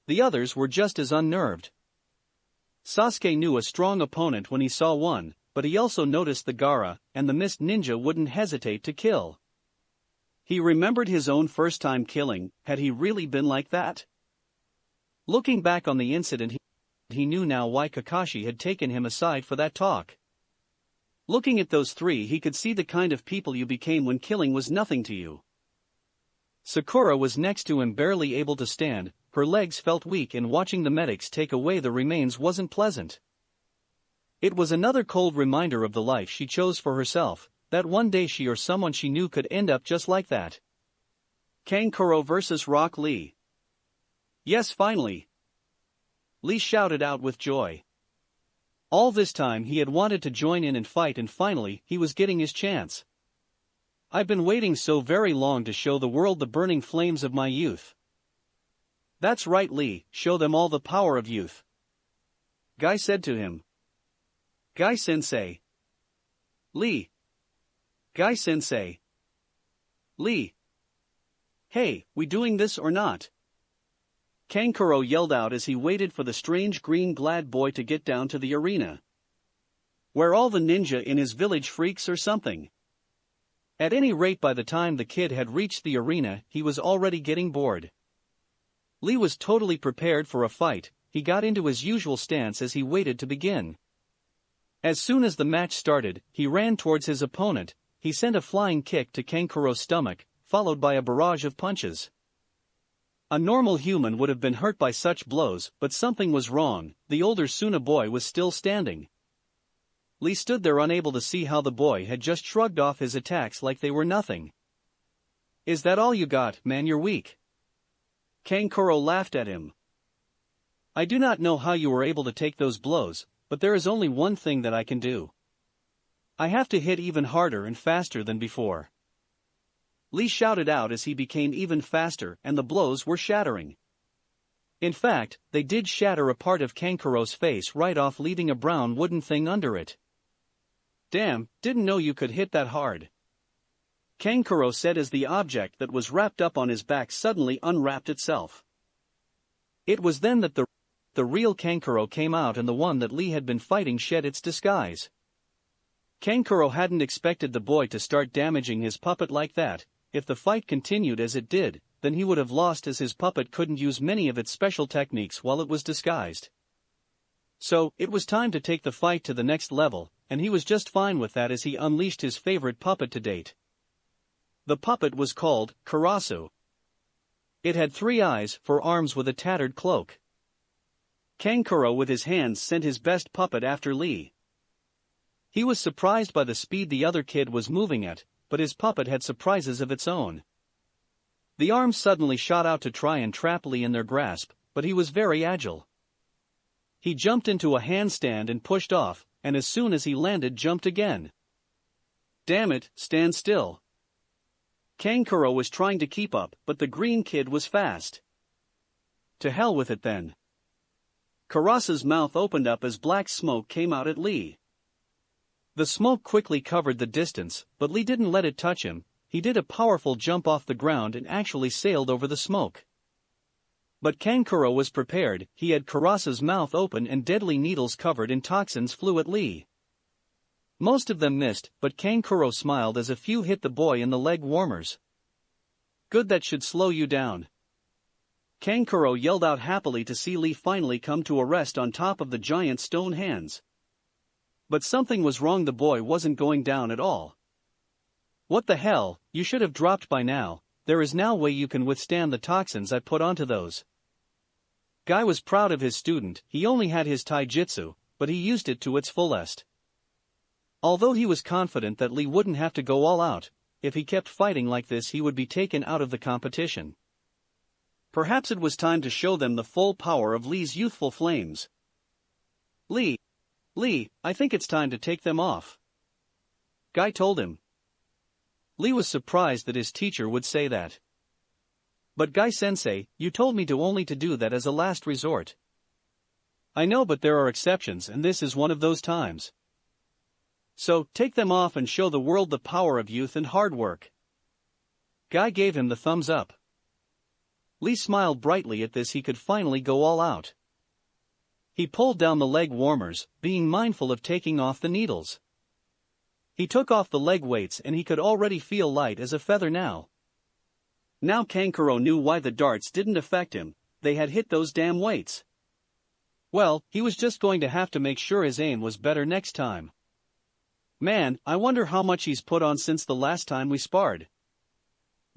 The others were just as unnerved. Sasuke knew a strong opponent when he saw one, but he also noticed the Gaara, and the Mist Ninja wouldn't hesitate to kill. He remembered his own first time killing. Had he really been like that? Looking back on the incident, he knew now why Kakashi had taken him aside for that talk. Looking at those three, he could see the kind of people you became when killing was nothing to you. Sakura was next to him, barely able to stand. Her legs felt weak, and watching the medics take away the remains wasn't pleasant. It was another cold reminder of the life she chose for herself, that one day she or someone she knew could end up just like that. Kankuro vs. Rock Lee. Yes, finally! Lee shouted out with joy. All this time he had wanted to join in and fight, and finally he was getting his chance. I've been waiting so very long to show the world the burning flames of my youth. That's right, Lee, show them all the power of youth. Guy said to him. Guy-sensei. Lee. Guy-sensei. Lee. Hey, we doing this or not? Kankuro yelled out as he waited for the strange green glad boy to get down to the arena. Where all the ninja in his village freaks or something? At any rate, by the time the kid had reached the arena, he was already getting bored. Lee was totally prepared for a fight. He got into his usual stance as he waited to begin. As soon as the match started, he ran towards his opponent. He sent a flying kick to Kankuro's stomach, followed by a barrage of punches. A normal human would have been hurt by such blows, but something was wrong. The older Suna boy was still standing. Lee stood there, unable to see how the boy had just shrugged off his attacks like they were nothing. Is that all you got, man? You're weak. Kankuro laughed at him. I do not know how you were able to take those blows, but there is only one thing that I can do. I have to hit even harder and faster than before. Lee shouted out as he became even faster, and the blows were shattering. In fact, they did shatter a part of Kankuro's face right off, leaving a brown wooden thing under it. Damn, didn't know you could hit that hard. Kankuro said as the object that was wrapped up on his back suddenly unwrapped itself. It was then that the real Kankuro came out, and the one that Lee had been fighting shed its disguise. Kankuro hadn't expected the boy to start damaging his puppet like that. If the fight continued as it did, then he would have lost, as his puppet couldn't use many of its special techniques while it was disguised. So, it was time to take the fight to the next level, and he was just fine with that as he unleashed his favorite puppet to date. The puppet was called Karasu. It had 3 eyes, 4 arms with a tattered cloak. Kankuro with his hands sent his best puppet after Lee. He was surprised by the speed the other kid was moving at, but his puppet had surprises of its own. The arms suddenly shot out to try and trap Lee in their grasp, but he was very agile. He jumped into a handstand and pushed off, and as soon as he landed, jumped again. Damn it, stand still. Kankuro was trying to keep up, but the green kid was fast. To hell with it then. Karasu's mouth opened up as black smoke came out at Lee. The smoke quickly covered the distance, but Lee didn't let it touch him. He did a powerful jump off the ground and actually sailed over the smoke. But Kankuro was prepared. He had Karasu's mouth open, and deadly needles covered in toxins flew at Lee. Most of them missed, but Kankuro smiled as a few hit the boy in the leg warmers. Good, that should slow you down. Kankuro yelled out happily to see Lee finally come to a rest on top of the giant stone hands. But something was wrong. The boy wasn't going down at all. What the hell, you should have dropped by now. There is no way you can withstand the toxins I put onto those. Guy was proud of his student. He only had his taijutsu, but he used it to its fullest. Although he was confident that Lee wouldn't have to go all out, if he kept fighting like this he would be taken out of the competition. Perhaps it was time to show them the full power of Lee's youthful flames. Lee, I think it's time to take them off. Guy told him. Lee was surprised that his teacher would say that. But Guy-sensei, you told me to only to do that as a last resort. I know, but there are exceptions, and this is one of those times. So, take them off and show the world the power of youth and hard work. Guy gave him the thumbs up. Lee smiled brightly at this. He could finally go all out. He pulled down the leg warmers, being mindful of taking off the needles. He took off the leg weights, and he could already feel light as a feather now. Now Kankuro knew why the darts didn't affect him. They had hit those damn weights. Well, he was just going to have to make sure his aim was better next time. Man, I wonder how much he's put on since the last time we sparred.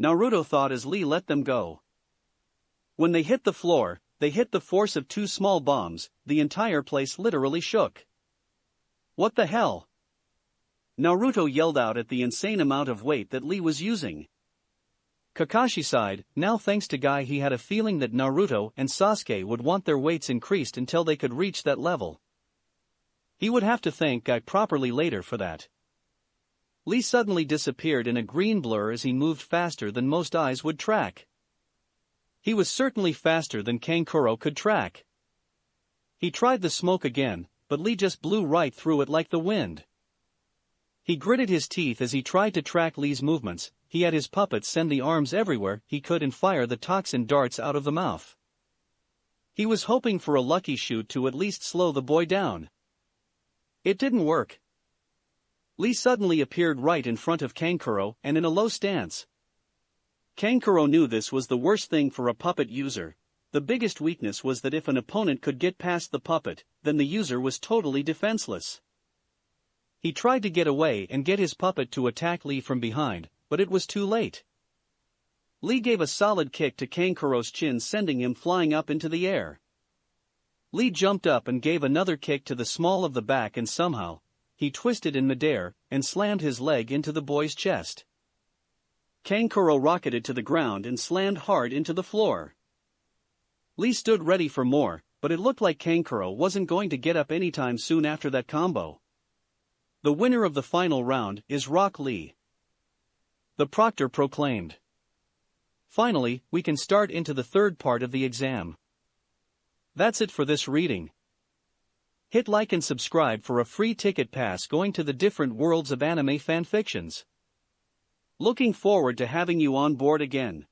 Naruto thought as Lee let them go. When they hit the floor, they hit the force of 2 small bombs, the entire place literally shook. What the hell? Naruto yelled out at the insane amount of weight that Lee was using. Kakashi sighed, now thanks to Guy he had a feeling that Naruto and Sasuke would want their weights increased until they could reach that level. He would have to thank Guy properly later for that. Lee suddenly disappeared in a green blur as he moved faster than most eyes would track. He was certainly faster than Kankuro could track. He tried the smoke again, but Lee just blew right through it like the wind. He gritted his teeth as he tried to track Lee's movements. He had his puppets send the arms everywhere he could and fire the toxin darts out of the mouth. He was hoping for a lucky shoot to at least slow the boy down. It didn't work. Lee suddenly appeared right in front of Kankuro and in a low stance. Kankuro knew this was the worst thing for a puppet user. The biggest weakness was that if an opponent could get past the puppet, then the user was totally defenseless. He tried to get away and get his puppet to attack Lee from behind, but it was too late. Lee gave a solid kick to Kankuro's chin, sending him flying up into the air. Lee jumped up and gave another kick to the small of the back, and somehow, he twisted in midair and slammed his leg into the boy's chest. Kankuro rocketed to the ground and slammed hard into the floor. Lee stood ready for more, but it looked like Kankuro wasn't going to get up anytime soon after that combo. The winner of the final round is Rock Lee, the proctor proclaimed. Finally, we can start into the third part of the exam. That's it for this reading. Hit like and subscribe for a free ticket pass going to the different worlds of anime fanfictions. Looking forward to having you on board again.